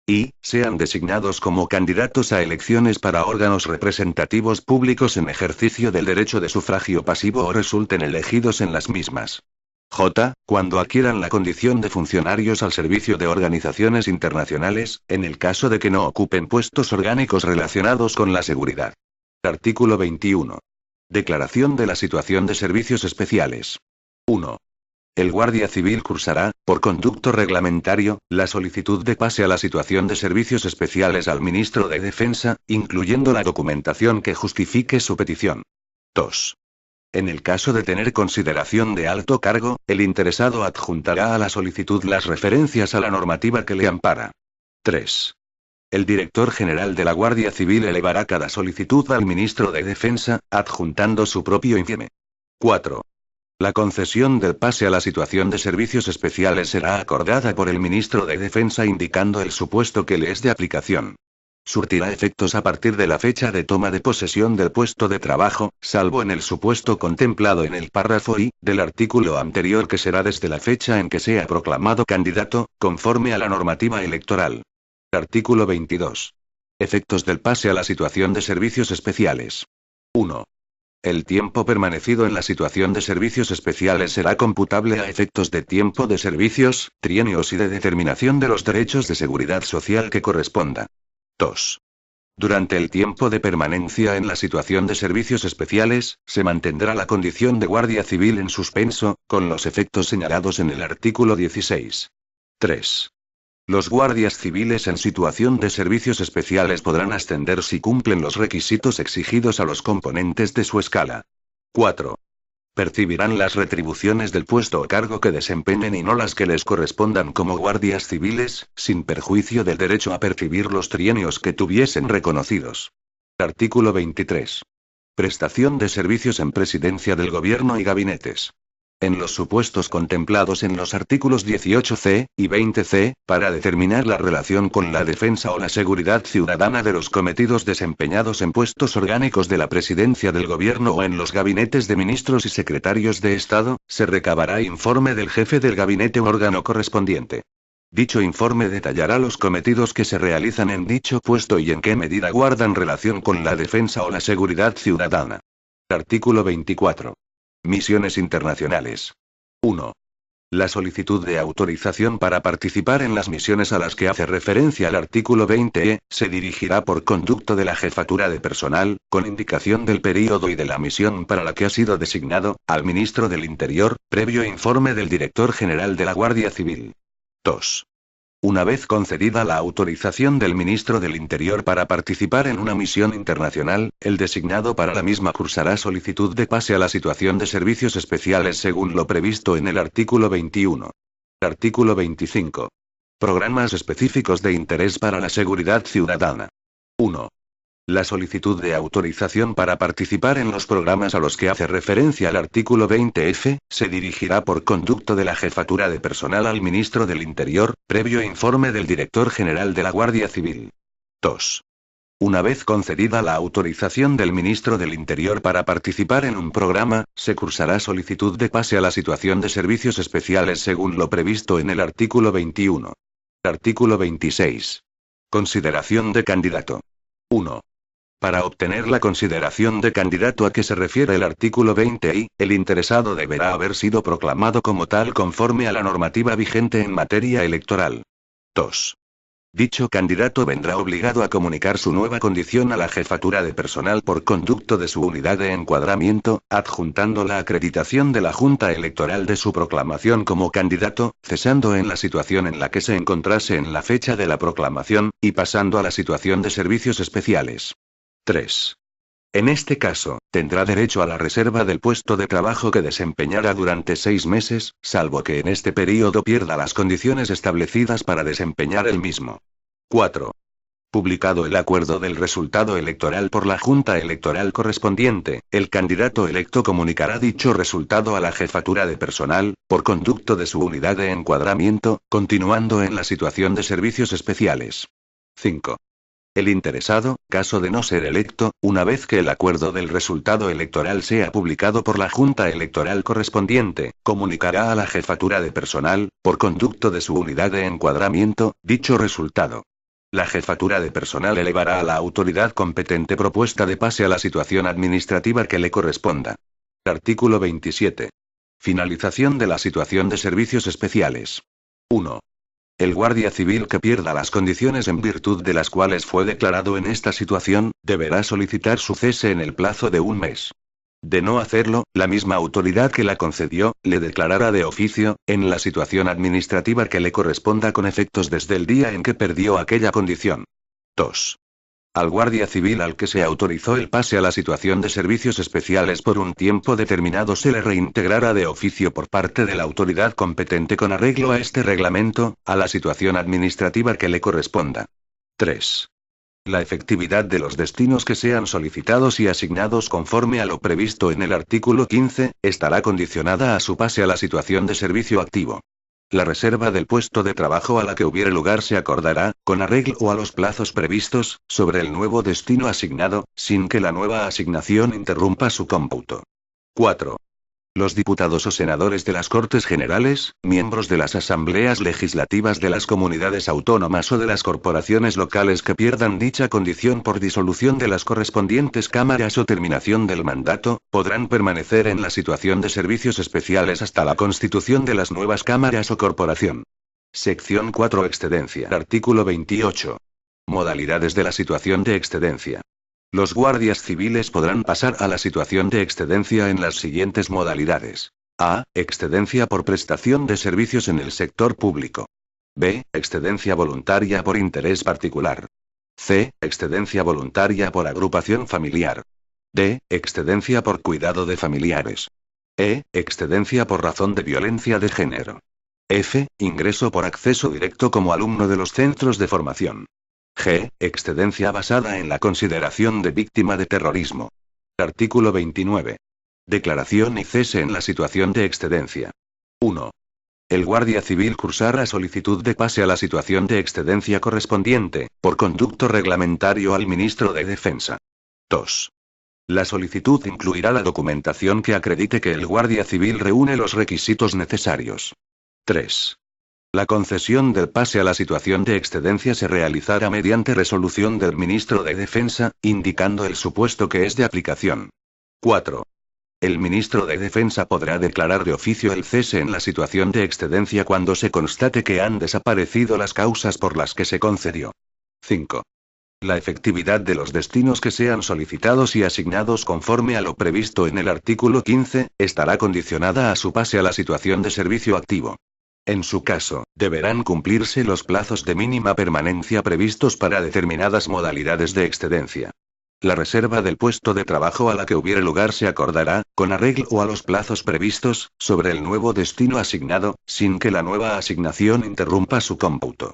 Speaker 1: Y. Sean designados como candidatos a elecciones para órganos representativos públicos en ejercicio del derecho de sufragio pasivo o resulten elegidos en las mismas. J. Cuando adquieran la condición de funcionarios al servicio de organizaciones internacionales, en el caso de que no ocupen puestos orgánicos relacionados con la seguridad. Artículo 21. Declaración de la situación de servicios especiales. 1. El Guardia Civil cursará, por conducto reglamentario, la solicitud de pase a la situación de servicios especiales al Ministro de Defensa, incluyendo la documentación que justifique su petición. 2. En el caso de tener consideración de alto cargo, el interesado adjuntará a la solicitud las referencias a la normativa que le ampara. 3. El director general de la Guardia Civil elevará cada solicitud al Ministro de Defensa, adjuntando su propio informe. 4. La concesión del pase a la situación de servicios especiales será acordada por el Ministro de Defensa indicando el supuesto que le es de aplicación. Surtirá efectos a partir de la fecha de toma de posesión del puesto de trabajo, salvo en el supuesto contemplado en el párrafo I, del artículo anterior que será desde la fecha en que sea proclamado candidato, conforme a la normativa electoral. Artículo 22. Efectos del pase a la situación de servicios especiales. 1. El tiempo permanecido en la situación de servicios especiales será computable a efectos de tiempo de servicios, trienios y de determinación de los derechos de seguridad social que corresponda. 2. Durante el tiempo de permanencia en la situación de servicios especiales, se mantendrá la condición de guardia civil en suspenso, con los efectos señalados en el artículo 16. 3. Los guardias civiles en situación de servicios especiales podrán ascender si cumplen los requisitos exigidos a los componentes de su escala. 4. Percibirán las retribuciones del puesto o cargo que desempeñen y no las que les correspondan como guardias civiles, sin perjuicio del derecho a percibir los trienios que tuviesen reconocidos. Artículo 23. Prestación de servicios en presidencia del gobierno y gabinetes. En los supuestos contemplados en los artículos 18c y 20c, para determinar la relación con la defensa o la seguridad ciudadana de los cometidos desempeñados en puestos orgánicos de la presidencia del gobierno o en los gabinetes de ministros y secretarios de Estado, se recabará informe del jefe del gabinete o órgano correspondiente. Dicho informe detallará los cometidos que se realizan en dicho puesto y en qué medida guardan relación con la defensa o la seguridad ciudadana. Artículo 24. Misiones internacionales. 1. La solicitud de autorización para participar en las misiones a las que hace referencia el artículo 20e, se dirigirá por conducto de la jefatura de personal, con indicación del período y de la misión para la que ha sido designado, al ministro del Interior, previo informe del director general de la Guardia Civil. 2. Una vez concedida la autorización del ministro del Interior para participar en una misión internacional, el designado para la misma cursará solicitud de pase a la situación de servicios especiales según lo previsto en el artículo 21. Artículo 25. Programas específicos de interés para la seguridad ciudadana. 1. La solicitud de autorización para participar en los programas a los que hace referencia el artículo 20f, se dirigirá por conducto de la jefatura de personal al ministro del Interior, previo informe del director general de la Guardia Civil. 2. Una vez concedida la autorización del ministro del Interior para participar en un programa, se cursará solicitud de pase a la situación de servicios especiales según lo previsto en el artículo 21. Artículo 26. Consideración de candidato. 1. Para obtener la consideración de candidato a que se refiere el artículo 20i, el interesado deberá haber sido proclamado como tal conforme a la normativa vigente en materia electoral. 2. Dicho candidato vendrá obligado a comunicar su nueva condición a la jefatura de personal por conducto de su unidad de encuadramiento, adjuntando la acreditación de la Junta Electoral de su proclamación como candidato, cesando en la situación en la que se encontrase en la fecha de la proclamación, y pasando a la situación de servicios especiales. 3. En este caso, tendrá derecho a la reserva del puesto de trabajo que desempeñará durante 6 meses, salvo que en este período pierda las condiciones establecidas para desempeñar el mismo. 4. Publicado el acuerdo del resultado electoral por la Junta Electoral correspondiente, el candidato electo comunicará dicho resultado a la jefatura de personal, por conducto de su unidad de encuadramiento, continuando en la situación de servicios especiales. 5. El interesado, caso de no ser electo, una vez que el acuerdo del resultado electoral sea publicado por la Junta Electoral correspondiente, comunicará a la jefatura de personal, por conducto de su unidad de encuadramiento, dicho resultado. La jefatura de personal elevará a la autoridad competente propuesta de pase a la situación administrativa que le corresponda. Artículo 27. Finalización de la situación de servicios especiales. 1. El guardia civil que pierda las condiciones en virtud de las cuales fue declarado en esta situación, deberá solicitar su cese en el plazo de 1 mes. De no hacerlo, la misma autoridad que la concedió, le declarará de oficio, en la situación administrativa que le corresponda con efectos desde el día en que perdió aquella condición. 2. Al guardia civil al que se autorizó el pase a la situación de servicios especiales por un tiempo determinado se le reintegrará de oficio por parte de la autoridad competente con arreglo a este reglamento, a la situación administrativa que le corresponda. 3. La efectividad de los destinos que sean solicitados y asignados conforme a lo previsto en el artículo 15, estará condicionada a su pase a la situación de servicio activo. La reserva del puesto de trabajo a la que hubiere lugar se acordará, con arreglo a los plazos previstos, sobre el nuevo destino asignado, sin que la nueva asignación interrumpa su cómputo. 4. Los diputados o senadores de las Cortes Generales, miembros de las asambleas legislativas de las comunidades autónomas o de las corporaciones locales que pierdan dicha condición por disolución de las correspondientes cámaras o terminación del mandato, podrán permanecer en la situación de servicios especiales hasta la constitución de las nuevas cámaras o corporación. Sección 4. Excedencia. Artículo 28. Modalidades de la situación de excedencia. Los guardias civiles podrán pasar a la situación de excedencia en las siguientes modalidades. A. Excedencia por prestación de servicios en el sector público. B. Excedencia voluntaria por interés particular. C. Excedencia voluntaria por agrupación familiar. D. Excedencia por cuidado de familiares. E. Excedencia por razón de violencia de género. F. Ingreso por acceso directo como alumno de los centros de formación. G. Excedencia basada en la consideración de víctima de terrorismo. Artículo 29. Declaración y cese en la situación de excedencia. 1. El guardia civil cursará solicitud de pase a la situación de excedencia correspondiente, por conducto reglamentario al ministro de Defensa. 2. La solicitud incluirá la documentación que acredite que el guardia civil reúne los requisitos necesarios. 3. La concesión del pase a la situación de excedencia se realizará mediante resolución del ministro de Defensa, indicando el supuesto que es de aplicación. 4. El ministro de Defensa podrá declarar de oficio el cese en la situación de excedencia cuando se constate que han desaparecido las causas por las que se concedió. 5. La efectividad de los destinos que sean solicitados y asignados conforme a lo previsto en el artículo 15, estará condicionada a su pase a la situación de servicio activo. En su caso, deberán cumplirse los plazos de mínima permanencia previstos para determinadas modalidades de excedencia. La reserva del puesto de trabajo a la que hubiere lugar se acordará, con arreglo a los plazos previstos, sobre el nuevo destino asignado, sin que la nueva asignación interrumpa su cómputo.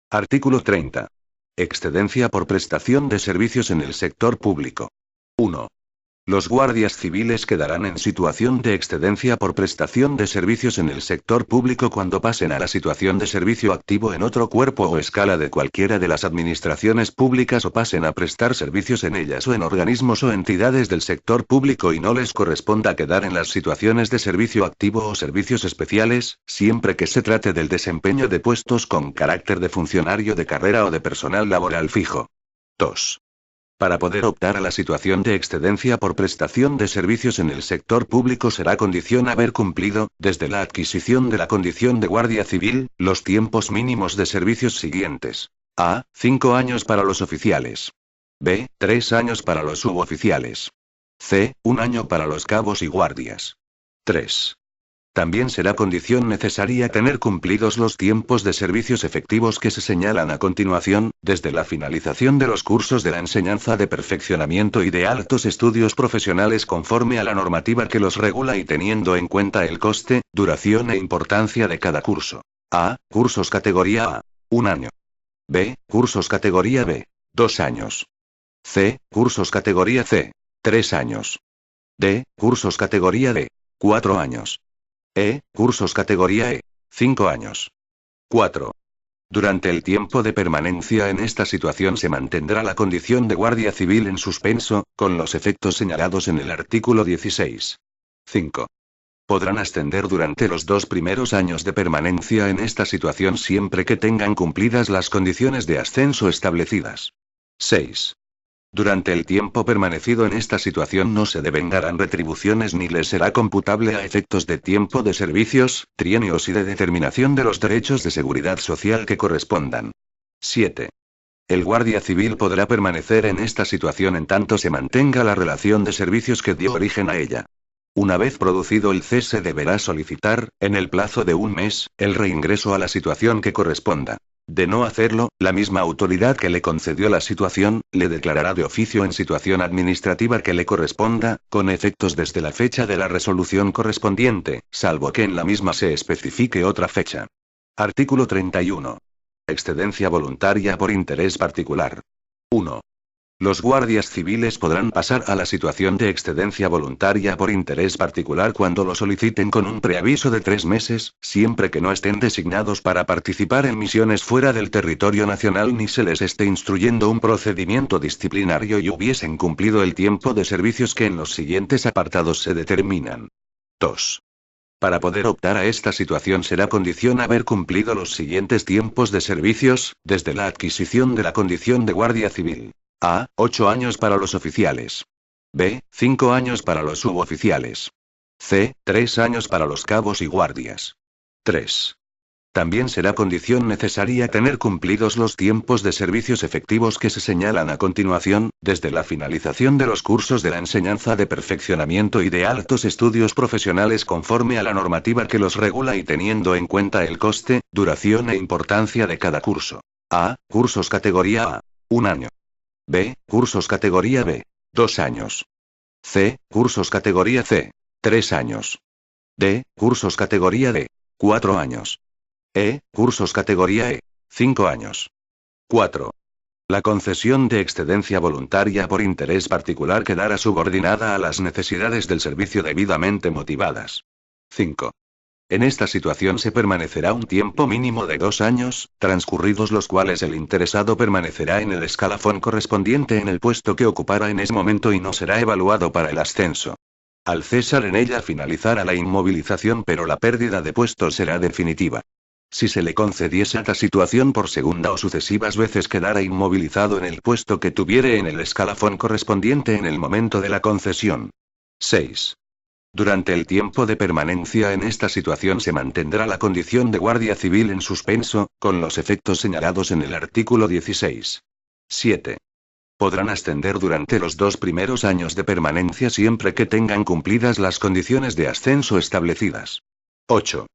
Speaker 1: Artículo 30. Excedencia por prestación de servicios en el sector público. 1. Los guardias civiles quedarán en situación de excedencia por prestación de servicios en el sector público cuando pasen a la situación de servicio activo en otro cuerpo o escala de cualquiera de las administraciones públicas o pasen a prestar servicios en ellas o en organismos o entidades del sector público y no les corresponda quedar en las situaciones de servicio activo o servicios especiales, siempre que se trate del desempeño de puestos con carácter de funcionario de carrera o de personal laboral fijo. 2. Para poder optar a la situación de excedencia por prestación de servicios en el sector público será condición haber cumplido, desde la adquisición de la condición de guardia civil, los tiempos mínimos de servicios siguientes. A. 5 años para los oficiales. B. 3 años para los suboficiales. C. 1 año para los cabos y guardias. 3. También será condición necesaria tener cumplidos los tiempos de servicios efectivos que se señalan a continuación, desde la finalización de los cursos de la enseñanza de perfeccionamiento y de altos estudios profesionales conforme a la normativa que los regula y teniendo en cuenta el coste, duración e importancia de cada curso. A. Cursos categoría A. 1 año. B. Cursos categoría B. 2 años. C. Cursos categoría C. 3 años. D. Cursos categoría D. 4 años. E. Cursos categoría E. 5 años. 4. Durante el tiempo de permanencia en esta situación se mantendrá la condición de guardia civil en suspenso, con los efectos señalados en el artículo 16. 5. Podrán ascender durante los 2 primeros años de permanencia en esta situación siempre que tengan cumplidas las condiciones de ascenso establecidas. 6. Durante el tiempo permanecido en esta situación no se devengarán retribuciones ni les será computable a efectos de tiempo de servicios, trienios y de determinación de los derechos de seguridad social que correspondan. 7. El guardia civil podrá permanecer en esta situación en tanto se mantenga la relación de servicios que dio origen a ella. Una vez producido el cese deberá solicitar, en el plazo de 1 mes, el reingreso a la situación que corresponda. De no hacerlo, la misma autoridad que le concedió la situación, le declarará de oficio en situación administrativa que le corresponda, con efectos desde la fecha de la resolución correspondiente, salvo que en la misma se especifique otra fecha. Artículo 31. Excedencia voluntaria por interés particular. 1. Los guardias civiles podrán pasar a la situación de excedencia voluntaria por interés particular cuando lo soliciten con un preaviso de 3 meses, siempre que no estén designados para participar en misiones fuera del territorio nacional ni se les esté instruyendo un procedimiento disciplinario y hubiesen cumplido el tiempo de servicios que en los siguientes apartados se determinan. 2. Para poder optar a esta situación será condición haber cumplido los siguientes tiempos de servicios, desde la adquisición de la condición de guardia civil. A. 8 años para los oficiales. B. 5 años para los suboficiales. C. 3 años para los cabos y guardias. 3. También será condición necesaria tener cumplidos los tiempos de servicios efectivos que se señalan a continuación, desde la finalización de los cursos de la enseñanza de perfeccionamiento y de altos estudios profesionales conforme a la normativa que los regula y teniendo en cuenta el coste, duración e importancia de cada curso. A. Cursos categoría A. 1 año. B. Cursos categoría B. 2 años. C. Cursos categoría C. 3 años. D. Cursos categoría D. 4 años. E. Cursos categoría E. 5 años. 4. La concesión de excedencia voluntaria por interés particular quedará subordinada a las necesidades del servicio debidamente motivadas. 5. En esta situación se permanecerá un tiempo mínimo de 2 años, transcurridos los cuales el interesado permanecerá en el escalafón correspondiente en el puesto que ocupara en ese momento y no será evaluado para el ascenso. Al cesar en ella finalizará la inmovilización, pero la pérdida de puesto será definitiva. Si se le concediese esta situación por segunda o sucesivas veces quedara inmovilizado en el puesto que tuviere en el escalafón correspondiente en el momento de la concesión. 6. Durante el tiempo de permanencia en esta situación se mantendrá la condición de guardia civil en suspenso, con los efectos señalados en el artículo 16. 7. Podrán ascender durante los 2 primeros años de permanencia siempre que tengan cumplidas las condiciones de ascenso establecidas. 8.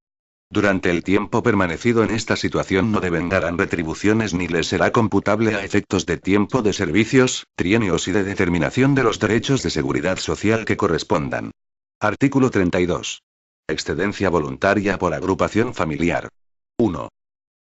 Speaker 1: Durante el tiempo permanecido en esta situación no devengarán retribuciones ni les será computable a efectos de tiempo de servicios, trienios y de determinación de los derechos de seguridad social que correspondan. Artículo 32. Excedencia voluntaria por agrupación familiar. 1.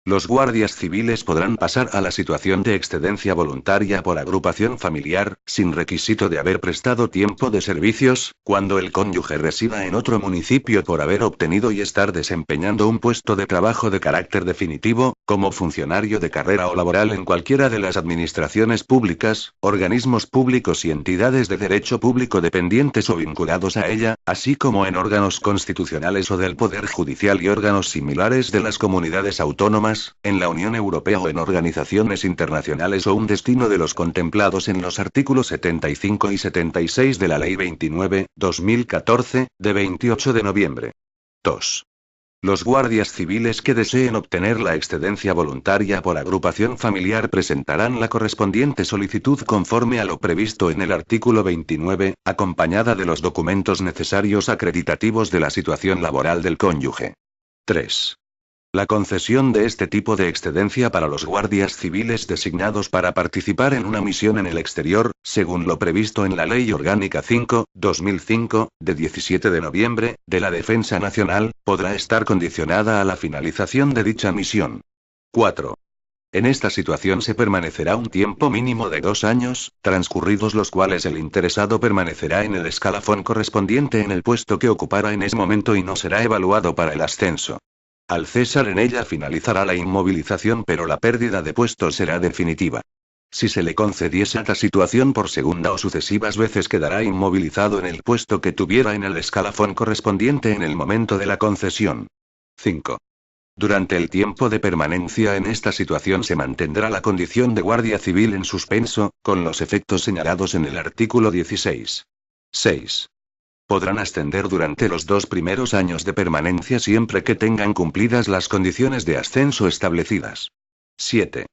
Speaker 1: Los guardias civiles podrán pasar a la situación de excedencia voluntaria por agrupación familiar, sin requisito de haber prestado tiempo de servicios, cuando el cónyuge resida en otro municipio por haber obtenido y estar desempeñando un puesto de trabajo de carácter definitivo, como funcionario de carrera o laboral en cualquiera de las administraciones públicas, organismos públicos y entidades de derecho público dependientes o vinculados a ella, así como en órganos constitucionales o del Poder Judicial y órganos similares de las comunidades autónomas, en la Unión Europea o en organizaciones internacionales o un destino de los contemplados en los artículos 75 y 76 de la Ley 29/2014, de 28 de noviembre. 2. Los guardias civiles que deseen obtener la excedencia voluntaria por agrupación familiar presentarán la correspondiente solicitud conforme a lo previsto en el artículo 29, acompañada de los documentos necesarios acreditativos de la situación laboral del cónyuge. 3. La concesión de este tipo de excedencia para los guardias civiles designados para participar en una misión en el exterior, según lo previsto en la Ley Orgánica 5/2005, de 17 de noviembre, de la Defensa Nacional, podrá estar condicionada a la finalización de dicha misión. 4. En esta situación se permanecerá un tiempo mínimo de 2 años, transcurridos los cuales el interesado permanecerá en el escalafón correspondiente en el puesto que ocupara en ese momento y no será evaluado para el ascenso. Al cesar en ella finalizará la inmovilización, pero la pérdida de puesto será definitiva. Si se le concediese esta situación por segunda o sucesivas veces quedará inmovilizado en el puesto que tuviera en el escalafón correspondiente en el momento de la concesión. 5. Durante el tiempo de permanencia en esta situación se mantendrá la condición de guardia civil en suspenso, con los efectos señalados en el artículo 16. 6. Podrán ascender durante los 2 primeros años de permanencia siempre que tengan cumplidas las condiciones de ascenso establecidas. 7.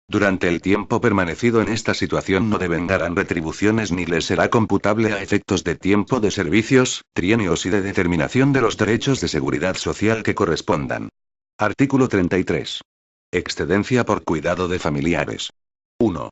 Speaker 1: Durante el tiempo permanecido en esta situación no devengarán retribuciones ni les será computable a efectos de tiempo de servicios, trienios y de determinación de los derechos de seguridad social que correspondan. Artículo 33. Excedencia por cuidado de familiares. 1.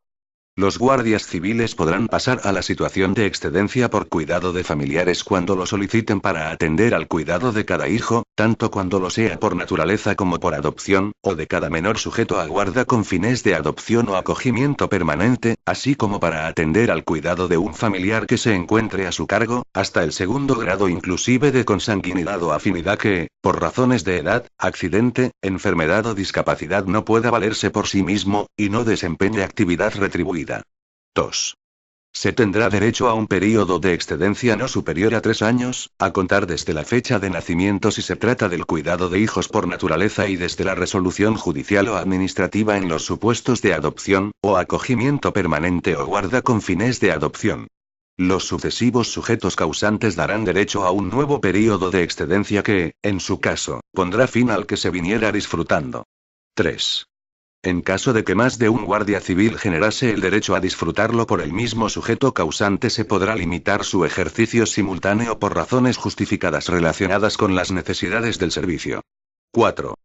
Speaker 1: Los guardias civiles podrán pasar a la situación de excedencia por cuidado de familiares cuando lo soliciten para atender al cuidado de cada hijo, tanto cuando lo sea por naturaleza como por adopción, o de cada menor sujeto a guarda con fines de adopción o acogimiento permanente, así como para atender al cuidado de un familiar que se encuentre a su cargo, hasta el 2º grado inclusive de consanguinidad o afinidad que, por razones de edad, accidente, enfermedad o discapacidad no pueda valerse por sí mismo, y no desempeñe actividad retribuida. 2. Se tendrá derecho a un período de excedencia no superior a 3 años, a contar desde la fecha de nacimiento si se trata del cuidado de hijos por naturaleza y desde la resolución judicial o administrativa en los supuestos de adopción, o acogimiento permanente o guarda con fines de adopción. Los sucesivos sujetos causantes darán derecho a un nuevo período de excedencia que, en su caso, pondrá fin al que se viniera disfrutando. 3. En caso de que más de un guardia civil generase el derecho a disfrutarlo por el mismo sujeto causante, se podrá limitar su ejercicio simultáneo por razones justificadas relacionadas con las necesidades del servicio. 4.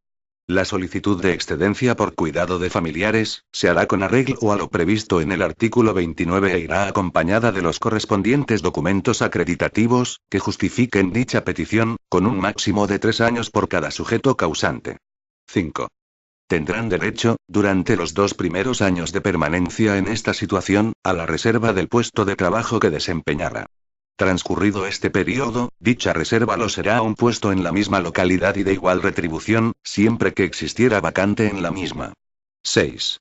Speaker 1: La solicitud de excedencia por cuidado de familiares, se hará con arreglo a lo previsto en el artículo 29 e irá acompañada de los correspondientes documentos acreditativos, que justifiquen dicha petición, con un máximo de 3 años por cada sujeto causante. 5. Tendrán derecho, durante los 2 primeros años de permanencia en esta situación, a la reserva del puesto de trabajo que desempeñara. Transcurrido este periodo, dicha reserva lo será a un puesto en la misma localidad y de igual retribución, siempre que existiera vacante en la misma. 6.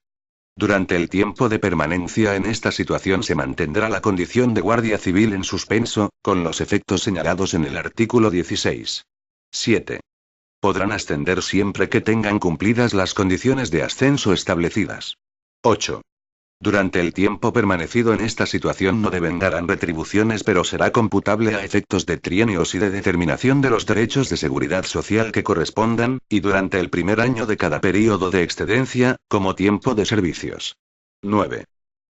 Speaker 1: Durante el tiempo de permanencia en esta situación se mantendrá la condición de guardia civil en suspenso, con los efectos señalados en el artículo 16. 7. Podrán ascender siempre que tengan cumplidas las condiciones de ascenso establecidas. 8. Durante el tiempo permanecido en esta situación no devengarán retribuciones, pero será computable a efectos de trienios y de determinación de los derechos de seguridad social que correspondan, y durante el primer año de cada período de excedencia, como tiempo de servicios. 9.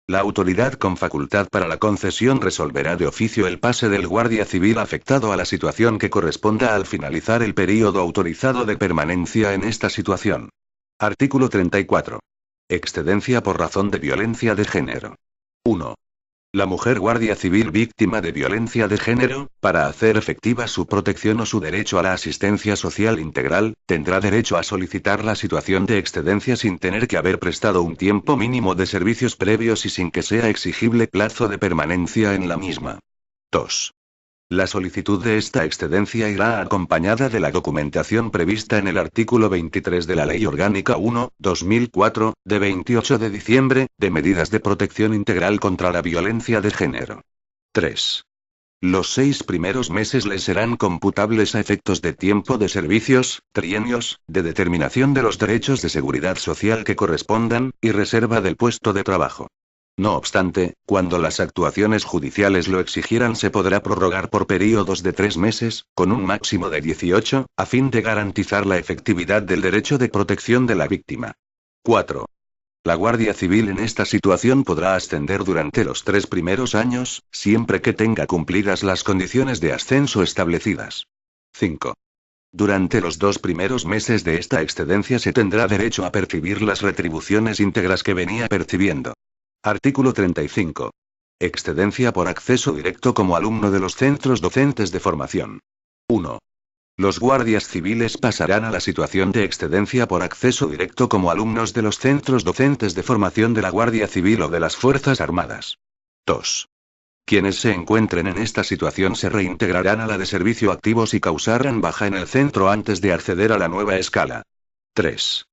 Speaker 1: La autoridad con facultad para la concesión resolverá de oficio el pase del guardia civil afectado a la situación que corresponda al finalizar el período autorizado de permanencia en esta situación. Artículo 34. Excedencia por razón de violencia de género. 1. La mujer guardia civil víctima de violencia de género, para hacer efectiva su protección o su derecho a la asistencia social integral, tendrá derecho a solicitar la situación de excedencia sin tener que haber prestado un tiempo mínimo de servicios previos y sin que sea exigible plazo de permanencia en la misma. 2. La solicitud de esta excedencia irá acompañada de la documentación prevista en el artículo 23 de la Ley Orgánica 1/2004, de 28 de diciembre, de medidas de protección integral contra la violencia de género. 3. Los 6 primeros meses les serán computables a efectos de tiempo de servicios, trienios, de determinación de los derechos de seguridad social que correspondan, y reserva del puesto de trabajo. No obstante, cuando las actuaciones judiciales lo exigieran, se podrá prorrogar por períodos de 3 meses, con un máximo de 18, a fin de garantizar la efectividad del derecho de protección de la víctima. 4. La Guardia Civil en esta situación podrá ascender durante los 3 primeros años, siempre que tenga cumplidas las condiciones de ascenso establecidas. 5. Durante los 2 primeros meses de esta excedencia se tendrá derecho a percibir las retribuciones íntegras que venía percibiendo. Artículo 35. Excedencia por acceso directo como alumno de los centros docentes de formación. 1. Los guardias civiles pasarán a la situación de excedencia por acceso directo como alumnos de los centros docentes de formación de la Guardia Civil o de las Fuerzas Armadas. 2. Quienes se encuentren en esta situación se reintegrarán a la de servicio activo si causaran baja en el centro antes de acceder a la nueva escala. 3.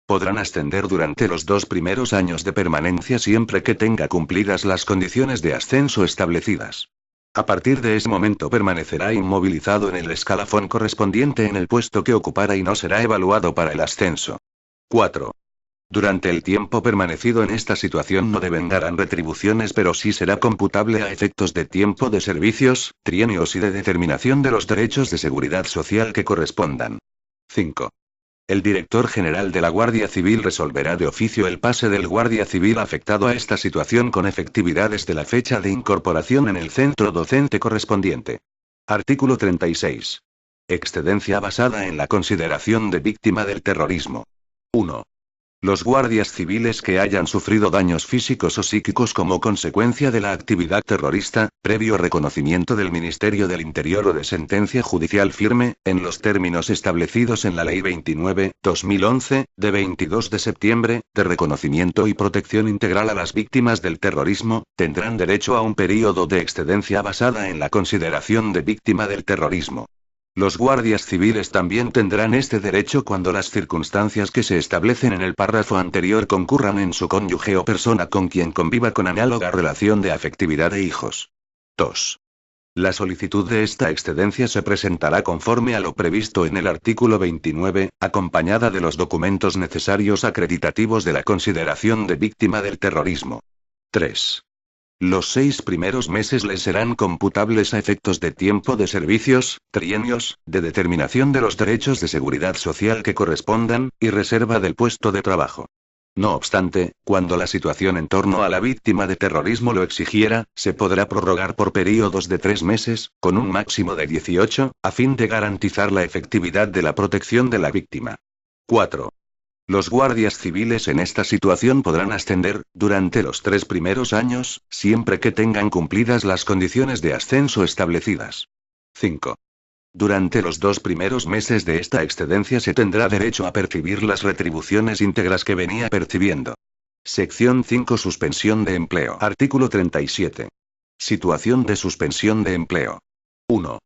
Speaker 1: Podrán ascender durante los 2 primeros años de permanencia siempre que tenga cumplidas las condiciones de ascenso establecidas. A partir de ese momento permanecerá inmovilizado en el escalafón correspondiente en el puesto que ocupara y no será evaluado para el ascenso. 4. Durante el tiempo permanecido en esta situación no devengarán retribuciones, pero sí será computable a efectos de tiempo de servicios, trienios y de determinación de los derechos de seguridad social que correspondan. 5. El director general de la Guardia Civil resolverá de oficio el pase del guardia civil afectado a esta situación con efectividad desde la fecha de incorporación en el centro docente correspondiente. Artículo 36. Excedencia basada en la consideración de víctima del terrorismo. 1. Los guardias civiles que hayan sufrido daños físicos o psíquicos como consecuencia de la actividad terrorista, previo reconocimiento del Ministerio del Interior o de sentencia judicial firme, en los términos establecidos en la Ley 29/2011, de 22 de septiembre, de reconocimiento y protección integral a las víctimas del terrorismo, tendrán derecho a un período de excedencia basada en la consideración de víctima del terrorismo. Los guardias civiles también tendrán este derecho cuando las circunstancias que se establecen en el párrafo anterior concurran en su cónyuge o persona con quien conviva con análoga relación de afectividad e hijos. 2. La solicitud de esta excedencia se presentará conforme a lo previsto en el artículo 29, acompañada de los documentos necesarios acreditativos de la consideración de víctima del terrorismo. 3. Los 6 primeros meses les serán computables a efectos de tiempo de servicios, trienios, de determinación de los derechos de seguridad social que correspondan, y reserva del puesto de trabajo. No obstante, cuando la situación en torno a la víctima de terrorismo lo exigiera, se podrá prorrogar por períodos de 3 meses, con un máximo de 18, a fin de garantizar la efectividad de la protección de la víctima. 4. Los guardias civiles en esta situación podrán ascender, durante los 3 primeros años, siempre que tengan cumplidas las condiciones de ascenso establecidas. 5. Durante los 2 primeros meses de esta excedencia se tendrá derecho a percibir las retribuciones íntegras que venía percibiendo. Sección 5. Suspensión de empleo. Artículo 37. Situación de suspensión de empleo. 1.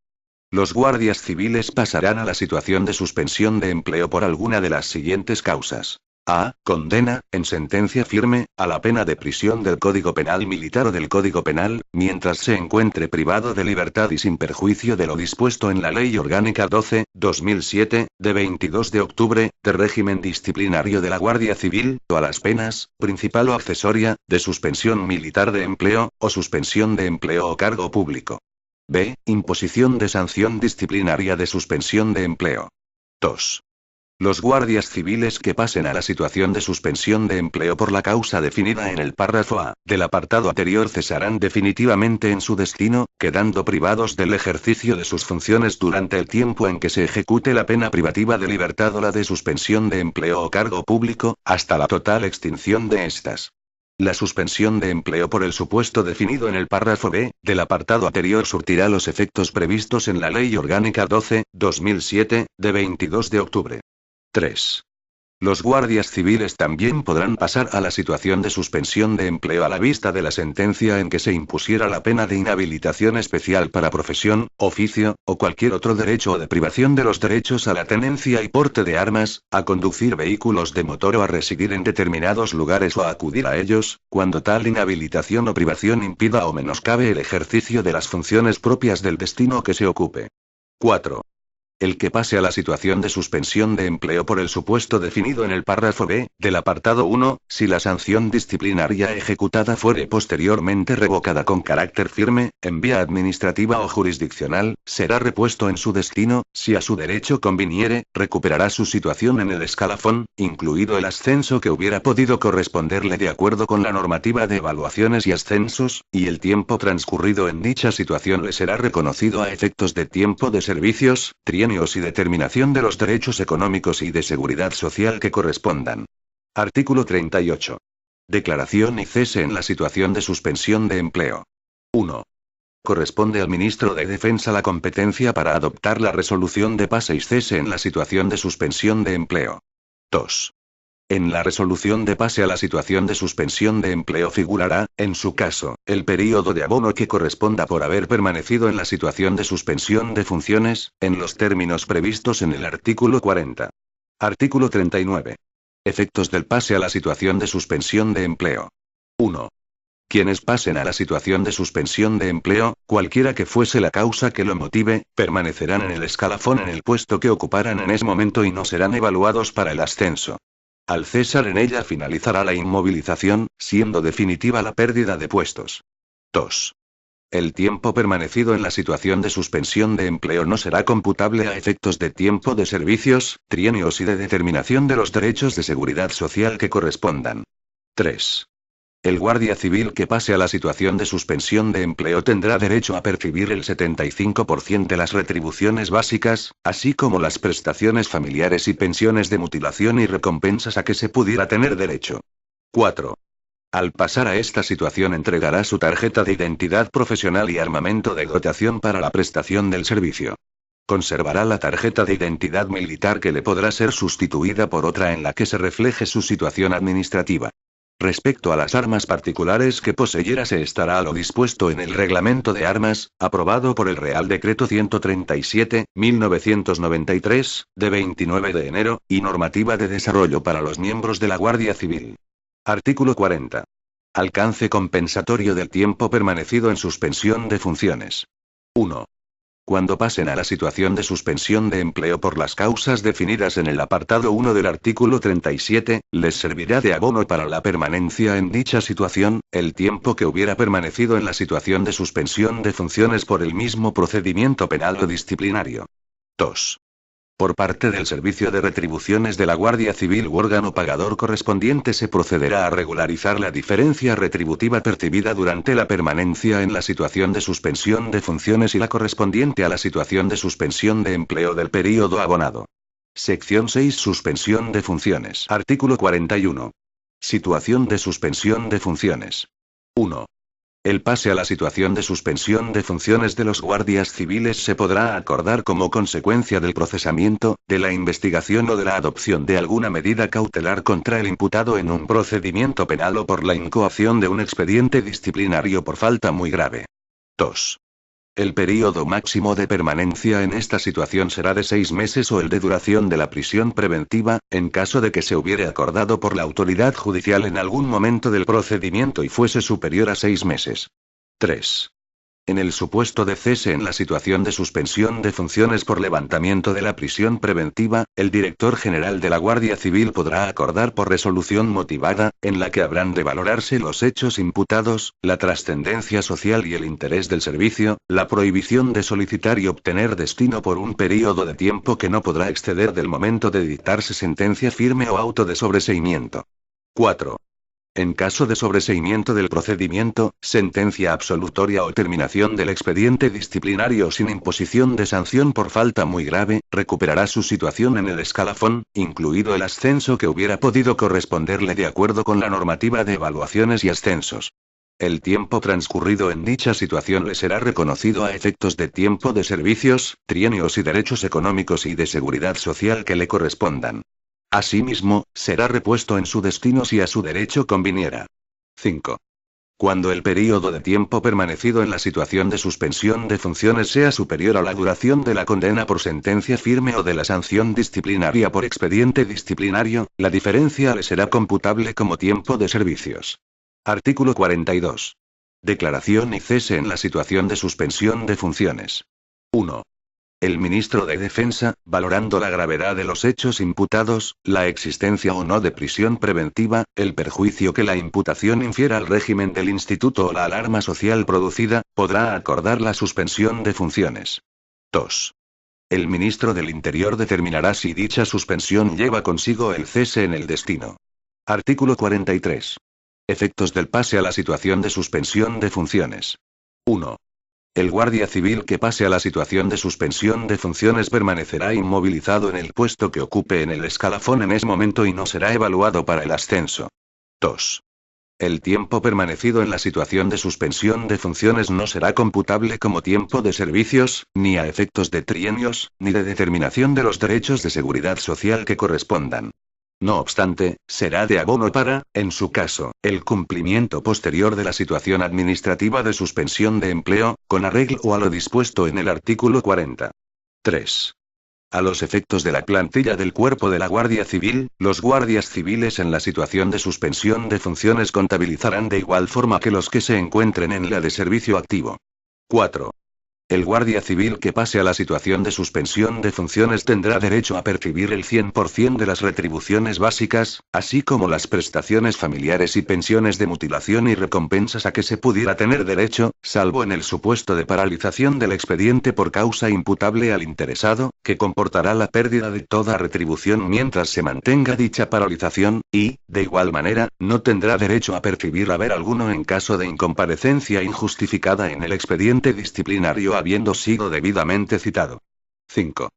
Speaker 1: Los guardias civiles pasarán a la situación de suspensión de empleo por alguna de las siguientes causas. A. Condena, en sentencia firme, a la pena de prisión del Código Penal Militar o del Código Penal, mientras se encuentre privado de libertad y sin perjuicio de lo dispuesto en la Ley Orgánica 12/2007, de 22 de octubre, de régimen disciplinario de la Guardia Civil, o a las penas, principal o accesoria, de suspensión militar de empleo, o suspensión de empleo o cargo público. B. Imposición de sanción disciplinaria de suspensión de empleo. 2. Los guardias civiles que pasen a la situación de suspensión de empleo por la causa definida en el párrafo A del apartado anterior cesarán definitivamente en su destino, quedando privados del ejercicio de sus funciones durante el tiempo en que se ejecute la pena privativa de libertad o la de suspensión de empleo o cargo público, hasta la total extinción de estas. La suspensión de empleo por el supuesto definido en el párrafo B del apartado anterior surtirá los efectos previstos en la Ley Orgánica 12/2007, de 22 de octubre. 3. Los guardias civiles también podrán pasar a la situación de suspensión de empleo a la vista de la sentencia en que se impusiera la pena de inhabilitación especial para profesión, oficio, o cualquier otro derecho o de privación de los derechos a la tenencia y porte de armas, a conducir vehículos de motor o a residir en determinados lugares o a acudir a ellos, cuando tal inhabilitación o privación impida o menoscabe el ejercicio de las funciones propias del destino que se ocupe. 4. El que pase a la situación de suspensión de empleo por el supuesto definido en el párrafo B del apartado 1, si la sanción disciplinaria ejecutada fuere posteriormente revocada con carácter firme, en vía administrativa o jurisdiccional, será repuesto en su destino, si a su derecho conviniere, recuperará su situación en el escalafón, incluido el ascenso que hubiera podido corresponderle de acuerdo con la normativa de evaluaciones y ascensos, y el tiempo transcurrido en dicha situación le será reconocido a efectos de tiempo de servicios, trienios y determinación de los derechos económicos y de seguridad social que correspondan. Artículo 38. Declaración y cese en la situación de suspensión de empleo. 1. Corresponde al ministro de Defensa la competencia para adoptar la resolución de pase y cese en la situación de suspensión de empleo. 2. En la resolución de pase a la situación de suspensión de empleo figurará, en su caso, el período de abono que corresponda por haber permanecido en la situación de suspensión de funciones, en los términos previstos en el artículo 40. Artículo 39. Efectos del pase a la situación de suspensión de empleo. 1. Quienes pasen a la situación de suspensión de empleo, cualquiera que fuese la causa que lo motive, permanecerán en el escalafón en el puesto que ocuparan en ese momento y no serán evaluados para el ascenso. Al cesar en ella finalizará la inmovilización, siendo definitiva la pérdida de puestos. 2. El tiempo permanecido en la situación de suspensión de empleo no será computable a efectos de tiempo de servicios, trienios y de determinación de los derechos de seguridad social que correspondan. 3. El guardia civil que pase a la situación de suspensión de empleo tendrá derecho a percibir el 75% de las retribuciones básicas, así como las prestaciones familiares y pensiones de mutilación y recompensas a que se pudiera tener derecho. 4. Al pasar a esta situación entregará su tarjeta de identidad profesional y armamento de dotación para la prestación del servicio. Conservará la tarjeta de identidad militar que le podrá ser sustituida por otra en la que se refleje su situación administrativa. Respecto a las armas particulares que poseyera se estará a lo dispuesto en el Reglamento de Armas, aprobado por el Real Decreto 137/1993, de 29 de enero, y normativa de desarrollo para los miembros de la Guardia Civil. Artículo 40. Alcance compensatorio del tiempo permanecido en suspensión de funciones. 1. Cuando pasen a la situación de suspensión de empleo por las causas definidas en el apartado 1 del artículo 37, les servirá de abono para la permanencia en dicha situación, el tiempo que hubiera permanecido en la situación de suspensión de funciones por el mismo procedimiento penal o disciplinario. 2. Por parte del Servicio de Retribuciones de la Guardia Civil u órgano pagador correspondiente se procederá a regularizar la diferencia retributiva percibida durante la permanencia en la situación de suspensión de funciones y la correspondiente a la situación de suspensión de empleo del período abonado. Sección 6. Suspensión de funciones. Artículo 41. Situación de suspensión de funciones. 1. El pase a la situación de suspensión de funciones de los guardias civiles se podrá acordar como consecuencia del procesamiento, de la investigación o de la adopción de alguna medida cautelar contra el imputado en un procedimiento penal o por la incoación de un expediente disciplinario por falta muy grave. 2. El período máximo de permanencia en esta situación será de 6 meses o el de duración de la prisión preventiva, en caso de que se hubiere acordado por la autoridad judicial en algún momento del procedimiento y fuese superior a 6 meses. 3. En el supuesto de cese en la situación de suspensión de funciones por levantamiento de la prisión preventiva, el director general de la Guardia Civil podrá acordar por resolución motivada, en la que habrán de valorarse los hechos imputados, la trascendencia social y el interés del servicio, la prohibición de solicitar y obtener destino por un período de tiempo que no podrá exceder del momento de dictarse sentencia firme o auto de sobreseimiento. 4. En caso de sobreseimiento del procedimiento, sentencia absolutoria o terminación del expediente disciplinario sin imposición de sanción por falta muy grave, recuperará su situación en el escalafón, incluido el ascenso que hubiera podido corresponderle de acuerdo con la normativa de evaluaciones y ascensos. El tiempo transcurrido en dicha situación le será reconocido a efectos de tiempo de servicios, trienios y derechos económicos y de seguridad social que le correspondan. Asimismo, será repuesto en su destino si a su derecho conviniera. 5. Cuando el período de tiempo permanecido en la situación de suspensión de funciones sea superior a la duración de la condena por sentencia firme o de la sanción disciplinaria por expediente disciplinario, la diferencia le será computable como tiempo de servicios. Artículo 42. Declaración y cese en la situación de suspensión de funciones. 1. El ministro de Defensa, valorando la gravedad de los hechos imputados, la existencia o no de prisión preventiva, el perjuicio que la imputación infiera al régimen del instituto o la alarma social producida, podrá acordar la suspensión de funciones. 2. El ministro del Interior determinará si dicha suspensión lleva consigo el cese en el destino. Artículo 43. Efectos del pase a la situación de suspensión de funciones. 1. El guardia civil que pase a la situación de suspensión de funciones permanecerá inmovilizado en el puesto que ocupe en el escalafón en ese momento y no será evaluado para el ascenso. 2. El tiempo permanecido en la situación de suspensión de funciones no será computable como tiempo de servicios, ni a efectos de trienios, ni de determinación de los derechos de seguridad social que correspondan. No obstante, será de abono para, en su caso, el cumplimiento posterior de la situación administrativa de suspensión de empleo, con arreglo a lo dispuesto en el artículo 40. 3. A los efectos de la plantilla del Cuerpo de la Guardia Civil, los guardias civiles en la situación de suspensión de funciones contabilizarán de igual forma que los que se encuentren en la de servicio activo. 4. El guardia civil que pase a la situación de suspensión de funciones tendrá derecho a percibir el 100% de las retribuciones básicas, así como las prestaciones familiares y pensiones de mutilación y recompensas a que se pudiera tener derecho, salvo en el supuesto de paralización del expediente por causa imputable al interesado, que comportará la pérdida de toda retribución mientras se mantenga dicha paralización, y, de igual manera, no tendrá derecho a percibir haber alguno en caso de incomparecencia injustificada en el expediente disciplinario habiendo sido debidamente citado. 5.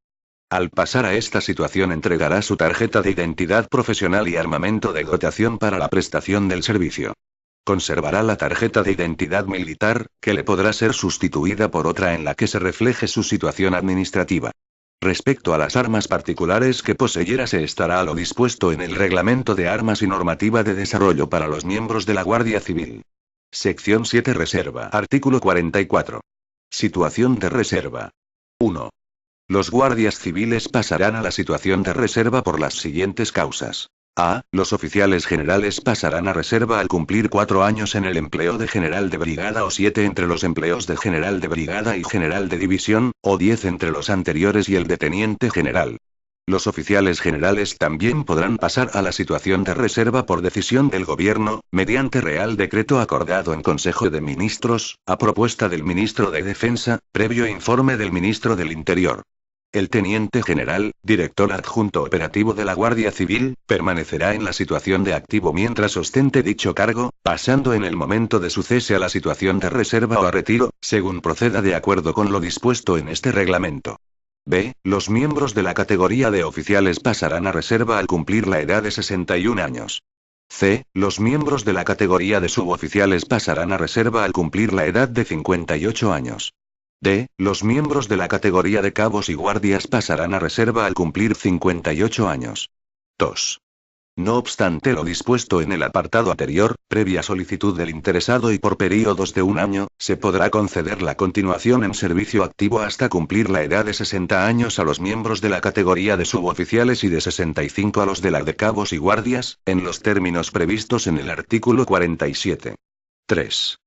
Speaker 1: Al pasar a esta situación entregará su tarjeta de identidad profesional y armamento de dotación para la prestación del servicio. Conservará la tarjeta de identidad militar, que le podrá ser sustituida por otra en la que se refleje su situación administrativa. Respecto a las armas particulares que poseyera se estará a lo dispuesto en el Reglamento de Armas y Normativa de Desarrollo para los miembros de la Guardia Civil. Sección 7. Reserva. Artículo 44. Situación de reserva. 1. Los guardias civiles pasarán a la situación de reserva por las siguientes causas. A. Los oficiales generales pasarán a reserva al cumplir 4 años en el empleo de general de brigada o 7 entre los empleos de general de brigada y general de división, o 10 entre los anteriores y el de teniente general. Los oficiales generales también podrán pasar a la situación de reserva por decisión del gobierno, mediante Real Decreto acordado en Consejo de Ministros, a propuesta del ministro de Defensa, previo informe del ministro del Interior. El teniente general, director adjunto operativo de la Guardia Civil, permanecerá en la situación de activo mientras ostente dicho cargo, pasando en el momento de su cese a la situación de reserva o a retiro, según proceda de acuerdo con lo dispuesto en este reglamento. B. Los miembros de la categoría de oficiales pasarán a reserva al cumplir la edad de 61 años. C. Los miembros de la categoría de suboficiales pasarán a reserva al cumplir la edad de 58 años. D. Los miembros de la categoría de cabos y guardias pasarán a reserva al cumplir 58 años. 2. No obstante lo dispuesto en el apartado anterior, previa solicitud del interesado y por períodos de 1 año, se podrá conceder la continuación en servicio activo hasta cumplir la edad de 60 años a los miembros de la categoría de suboficiales y de 65 a los de la de cabos y guardias, en los términos previstos en el artículo 47. 3.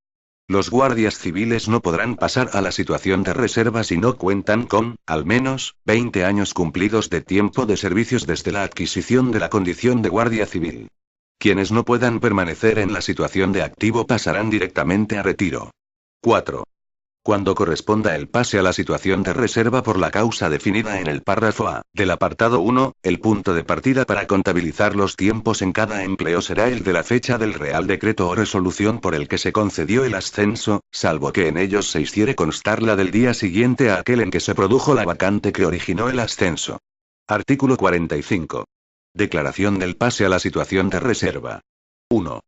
Speaker 1: Los guardias civiles no podrán pasar a la situación de reserva si no cuentan con, al menos, 20 años cumplidos de tiempo de servicios desde la adquisición de la condición de guardia civil. Quienes no puedan permanecer en la situación de activo pasarán directamente a retiro. 4. Cuando corresponda el pase a la situación de reserva por la causa definida en el párrafo A del apartado 1, el punto de partida para contabilizar los tiempos en cada empleo será el de la fecha del Real Decreto o resolución por el que se concedió el ascenso, salvo que en ellos se hiciere constar la del día siguiente a aquel en que se produjo la vacante que originó el ascenso. Artículo 45. Declaración del pase a la situación de reserva. 1.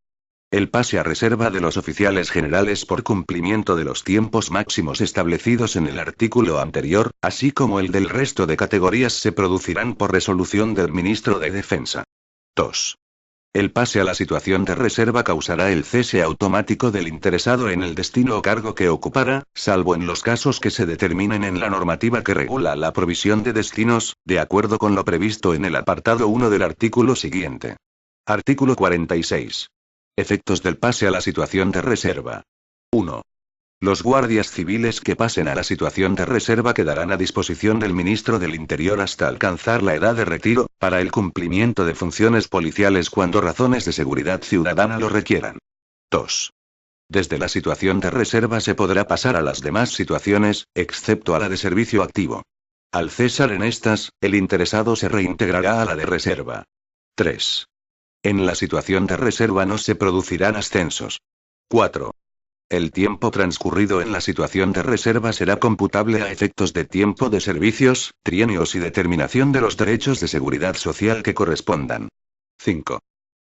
Speaker 1: El pase a reserva de los oficiales generales por cumplimiento de los tiempos máximos establecidos en el artículo anterior, así como el del resto de categorías se producirán por resolución del ministro de Defensa. 2. El pase a la situación de reserva causará el cese automático del interesado en el destino o cargo que ocupará, salvo en los casos que se determinen en la normativa que regula la provisión de destinos, de acuerdo con lo previsto en el apartado 1 del artículo siguiente. Artículo 46. Efectos del pase a la situación de reserva. 1. Los guardias civiles que pasen a la situación de reserva quedarán a disposición del ministro del Interior hasta alcanzar la edad de retiro, para el cumplimiento de funciones policiales cuando razones de seguridad ciudadana lo requieran. 2. Desde la situación de reserva se podrá pasar a las demás situaciones, excepto a la de servicio activo. Al cesar en estas, el interesado se reintegrará a la de reserva. 3. En la situación de reserva no se producirán ascensos. 4. El tiempo transcurrido en la situación de reserva será computable a efectos de tiempo de servicios, trienios y determinación de los derechos de seguridad social que correspondan. 5.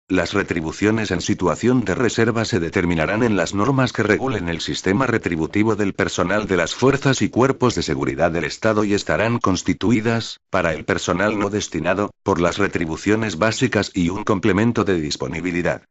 Speaker 1: Las retribuciones en situación de reserva se determinarán en las normas que regulen el sistema retributivo del personal de las fuerzas y cuerpos de seguridad del Estado y estarán constituidas, para el personal no destinado, por las retribuciones básicas y un complemento de disponibilidad.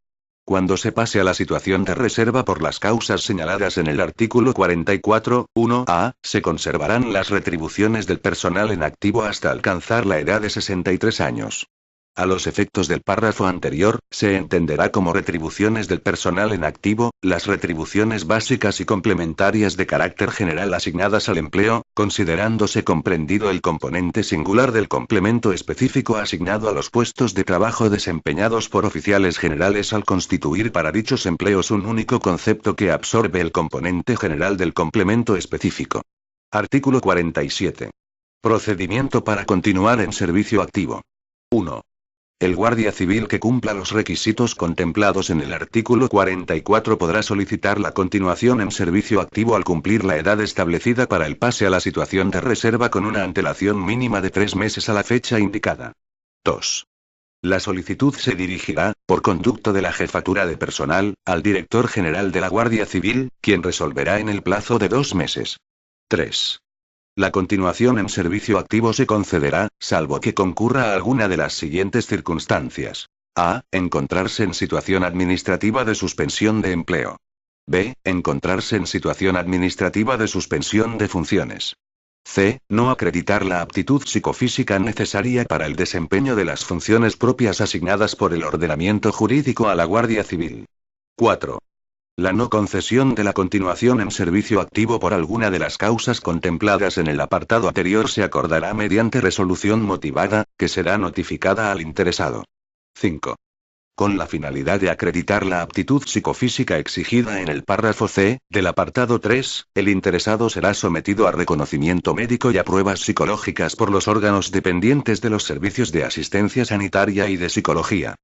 Speaker 1: Cuando se pase a la situación de reserva por las causas señaladas en el artículo 44, 1a, se conservarán las retribuciones del personal en activo hasta alcanzar la edad de 63 años. A los efectos del párrafo anterior, se entenderá como retribuciones del personal en activo, las retribuciones básicas y complementarias de carácter general asignadas al empleo, considerándose comprendido el componente singular del complemento específico asignado a los puestos de trabajo desempeñados por oficiales generales al constituir para dichos empleos un único concepto que absorbe el componente general del complemento específico. Artículo 47. Procedimiento para continuar en servicio activo. 1. El guardia civil que cumpla los requisitos contemplados en el artículo 44 podrá solicitar la continuación en servicio activo al cumplir la edad establecida para el pase a la situación de reserva con una antelación mínima de 3 meses a la fecha indicada. 2. La solicitud se dirigirá, por conducto de la Jefatura de Personal, al Director General de la Guardia Civil, quien resolverá en el plazo de 2 meses. 3. La continuación en servicio activo se concederá, salvo que concurra alguna de las siguientes circunstancias. A. Encontrarse en situación administrativa de suspensión de empleo. B. Encontrarse en situación administrativa de suspensión de funciones. C. No acreditar la aptitud psicofísica necesaria para el desempeño de las funciones propias asignadas por el ordenamiento jurídico a la Guardia Civil. 4. La no concesión de la continuación en servicio activo por alguna de las causas contempladas en el apartado anterior se acordará mediante resolución motivada, que será notificada al interesado. 5. Con la finalidad de acreditar la aptitud psicofísica exigida en el párrafo C, del apartado 3, el interesado será sometido a reconocimiento médico y a pruebas psicológicas por los órganos dependientes de los servicios de asistencia sanitaria y de psicología.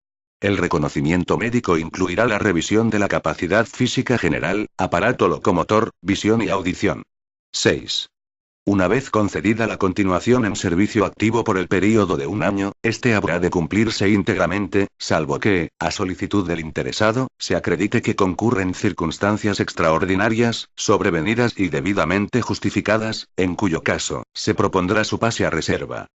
Speaker 1: El reconocimiento médico incluirá la revisión de la capacidad física general, aparato locomotor, visión y audición. 6. Una vez concedida la continuación en servicio activo por el período de un año, este habrá de cumplirse íntegramente, salvo que, a solicitud del interesado, se acredite que concurren circunstancias extraordinarias, sobrevenidas y debidamente justificadas, en cuyo caso, se propondrá su pase a reserva.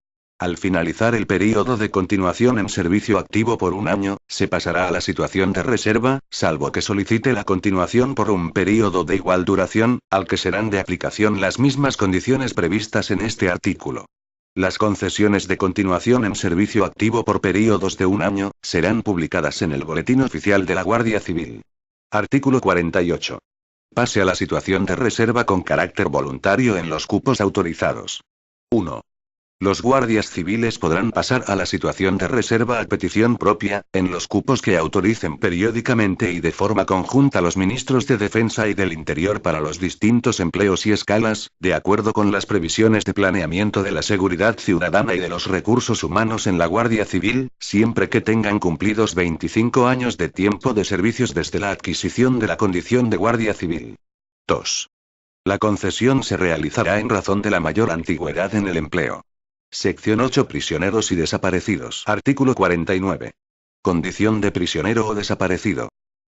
Speaker 1: Al finalizar el período de continuación en servicio activo por un año, se pasará a la situación de reserva, salvo que solicite la continuación por un período de igual duración, al que serán de aplicación las mismas condiciones previstas en este artículo. Las concesiones de continuación en servicio activo por períodos de un año, serán publicadas en el Boletín Oficial de la Guardia Civil. Artículo 48. Pase a la situación de reserva con carácter voluntario en los cupos autorizados. 1. Los guardias civiles podrán pasar a la situación de reserva a petición propia, en los cupos que autoricen periódicamente y de forma conjunta los ministros de Defensa y del Interior para los distintos empleos y escalas, de acuerdo con las previsiones de planeamiento de la seguridad ciudadana y de los recursos humanos en la Guardia Civil, siempre que tengan cumplidos 25 años de tiempo de servicios desde la adquisición de la condición de Guardia Civil. 2. La concesión se realizará en razón de la mayor antigüedad en el empleo. Sección 8. Prisioneros y desaparecidos. Artículo 49. Condición de prisionero o desaparecido.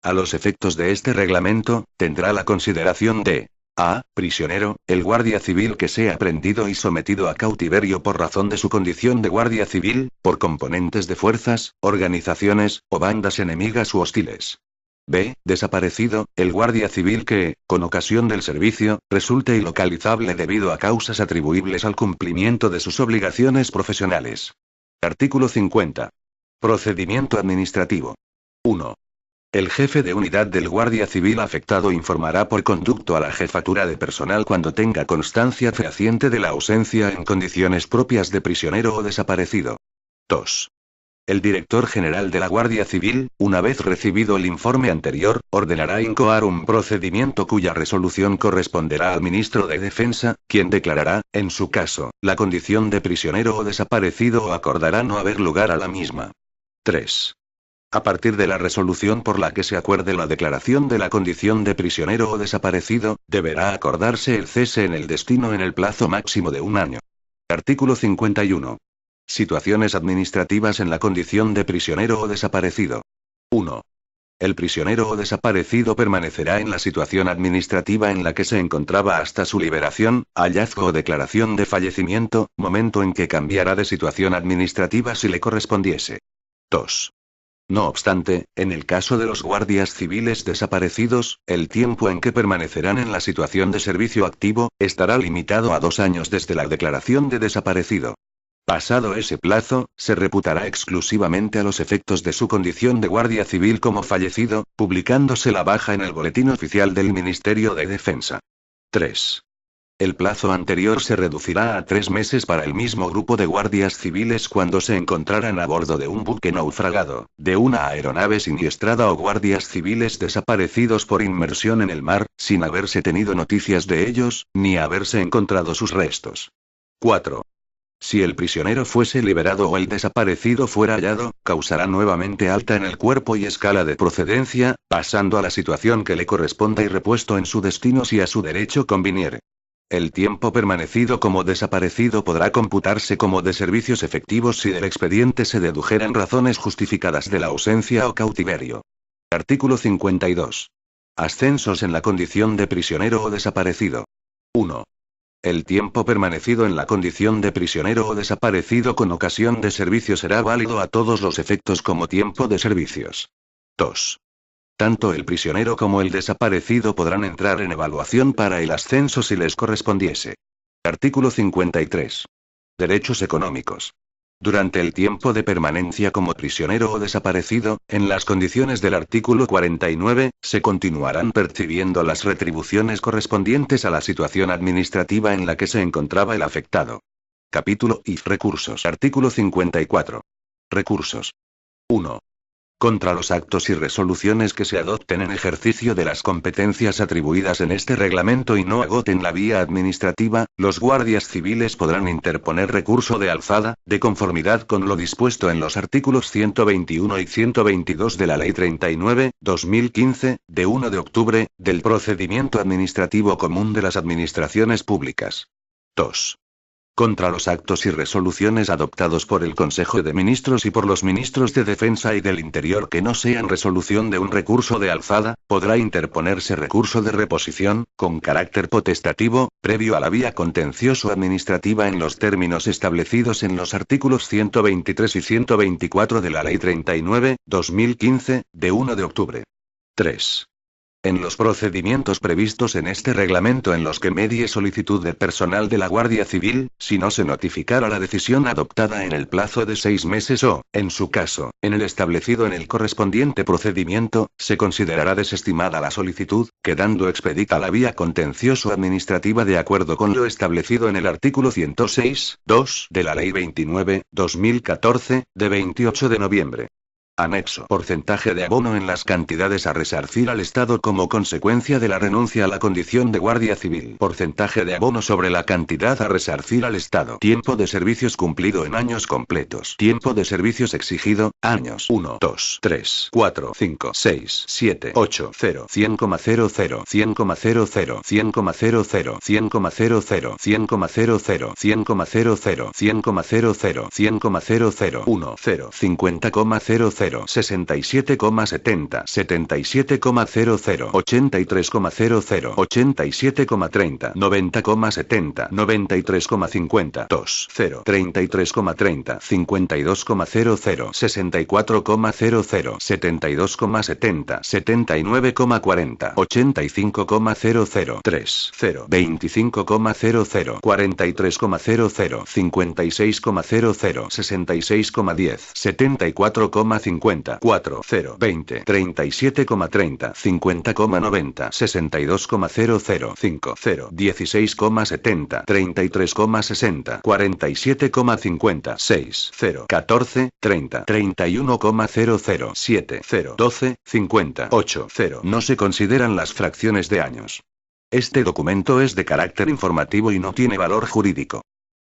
Speaker 1: A los efectos de este reglamento, tendrá la consideración de: a. Prisionero, el guardia civil que sea prendido y sometido a cautiverio por razón de su condición de guardia civil, por componentes de fuerzas, organizaciones, o bandas enemigas u hostiles. B. Desaparecido, el guardia civil que, con ocasión del servicio, resulte ilocalizable debido a causas atribuibles al cumplimiento de sus obligaciones profesionales. Artículo 50. Procedimiento administrativo. 1. El jefe de unidad del guardia civil afectado informará por conducto a la jefatura de personal cuando tenga constancia fehaciente de la ausencia en condiciones propias de prisionero o desaparecido. 2. El director general de la Guardia Civil, una vez recibido el informe anterior, ordenará incoar un procedimiento cuya resolución corresponderá al ministro de Defensa, quien declarará, en su caso, la condición de prisionero o desaparecido o acordará no haber lugar a la misma. 3. A partir de la resolución por la que se acuerde la declaración de la condición de prisionero o desaparecido, deberá acordarse el cese en el destino en el plazo máximo de un año. Artículo 51. Situaciones administrativas en la condición de prisionero o desaparecido. 1. El prisionero o desaparecido permanecerá en la situación administrativa en la que se encontraba hasta su liberación, hallazgo o declaración de fallecimiento, momento en que cambiará de situación administrativa si le correspondiese. 2. No obstante, en el caso de los guardias civiles desaparecidos, el tiempo en que permanecerán en la situación de servicio activo, estará limitado a 2 años desde la declaración de desaparecido. Pasado ese plazo, se reputará exclusivamente a los efectos de su condición de guardia civil como fallecido, publicándose la baja en el Boletín Oficial del Ministerio de Defensa. 3. El plazo anterior se reducirá a 3 meses para el mismo grupo de guardias civiles cuando se encontraran a bordo de un buque naufragado, de una aeronave siniestrada o guardias civiles desaparecidos por inmersión en el mar, sin haberse tenido noticias de ellos, ni haberse encontrado sus restos. 4. Si el prisionero fuese liberado o el desaparecido fuera hallado, causará nuevamente alta en el cuerpo y escala de procedencia, pasando a la situación que le corresponda y repuesto en su destino si a su derecho conviniere. El tiempo permanecido como desaparecido podrá computarse como de servicios efectivos si del expediente se dedujeran razones justificadas de la ausencia o cautiverio. Artículo 52. Ascensos en la condición de prisionero o desaparecido. 1. El tiempo permanecido en la condición de prisionero o desaparecido con ocasión de servicio será válido a todos los efectos como tiempo de servicios. 2. Tanto el prisionero como el desaparecido podrán entrar en evaluación para el ascenso si les correspondiese. Artículo 53. Derechos económicos. Durante el tiempo de permanencia como prisionero o desaparecido, en las condiciones del artículo 49, se continuarán percibiendo las retribuciones correspondientes a la situación administrativa en la que se encontraba el afectado. Capítulo I. Recursos. Artículo 54. Recursos. 1. Contra los actos y resoluciones que se adopten en ejercicio de las competencias atribuidas en este reglamento y no agoten la vía administrativa, los guardias civiles podrán interponer recurso de alzada, de conformidad con lo dispuesto en los artículos 121 y 122 de la Ley 39/2015, de 1 de octubre, del Procedimiento Administrativo Común de las Administraciones Públicas. 2. Contra los actos y resoluciones adoptados por el Consejo de Ministros y por los ministros de Defensa y del Interior que no sean resolución de un recurso de alzada, podrá interponerse recurso de reposición, con carácter potestativo, previo a la vía contencioso-administrativa en los términos establecidos en los artículos 123 y 124 de la Ley 39/2015, de 1 de octubre. 3. En los procedimientos previstos en este reglamento en los que medie solicitud de personal de la Guardia Civil, si no se notificara la decisión adoptada en el plazo de 6 meses o, en su caso, en el establecido en el correspondiente procedimiento, se considerará desestimada la solicitud, quedando expedita la vía contencioso-administrativa de acuerdo con lo establecido en el artículo 106.2 de la Ley 29/2014, de 28 de noviembre. Anexo. Porcentaje de abono en las cantidades a resarcir al Estado como consecuencia de la renuncia a la condición de guardia civil. Porcentaje de abono sobre la cantidad a resarcir al Estado. Tiempo de servicios cumplido en años completos. Tiempo de servicios exigido, años 1, 2, 3, 4, 5, 6, 7, 8, 0, 100,00, 100,00, 100,00, 100,00, 100,00, 100,00, 100,00, 100,00, 1, 0, 50,00, 67,70, 77,00, 83,00, 87,30, 90,70, 93,50, 2, 0, 33,30, 52,00, 64,00, 72,70, 79,40, 85,00, 3, 0, 25,00, 43,00, 56,00, 66,10, 74,50, 4, 0, 20, 37,30, 50,90, 62,00, 5, 0, 16,70, 33,60, 47,50, 6, 0, 14, 30, 31,00, 7, 0, 12, 50, 8, 0. No se consideran las fracciones de años. Este documento es de carácter informativo y no tiene valor jurídico.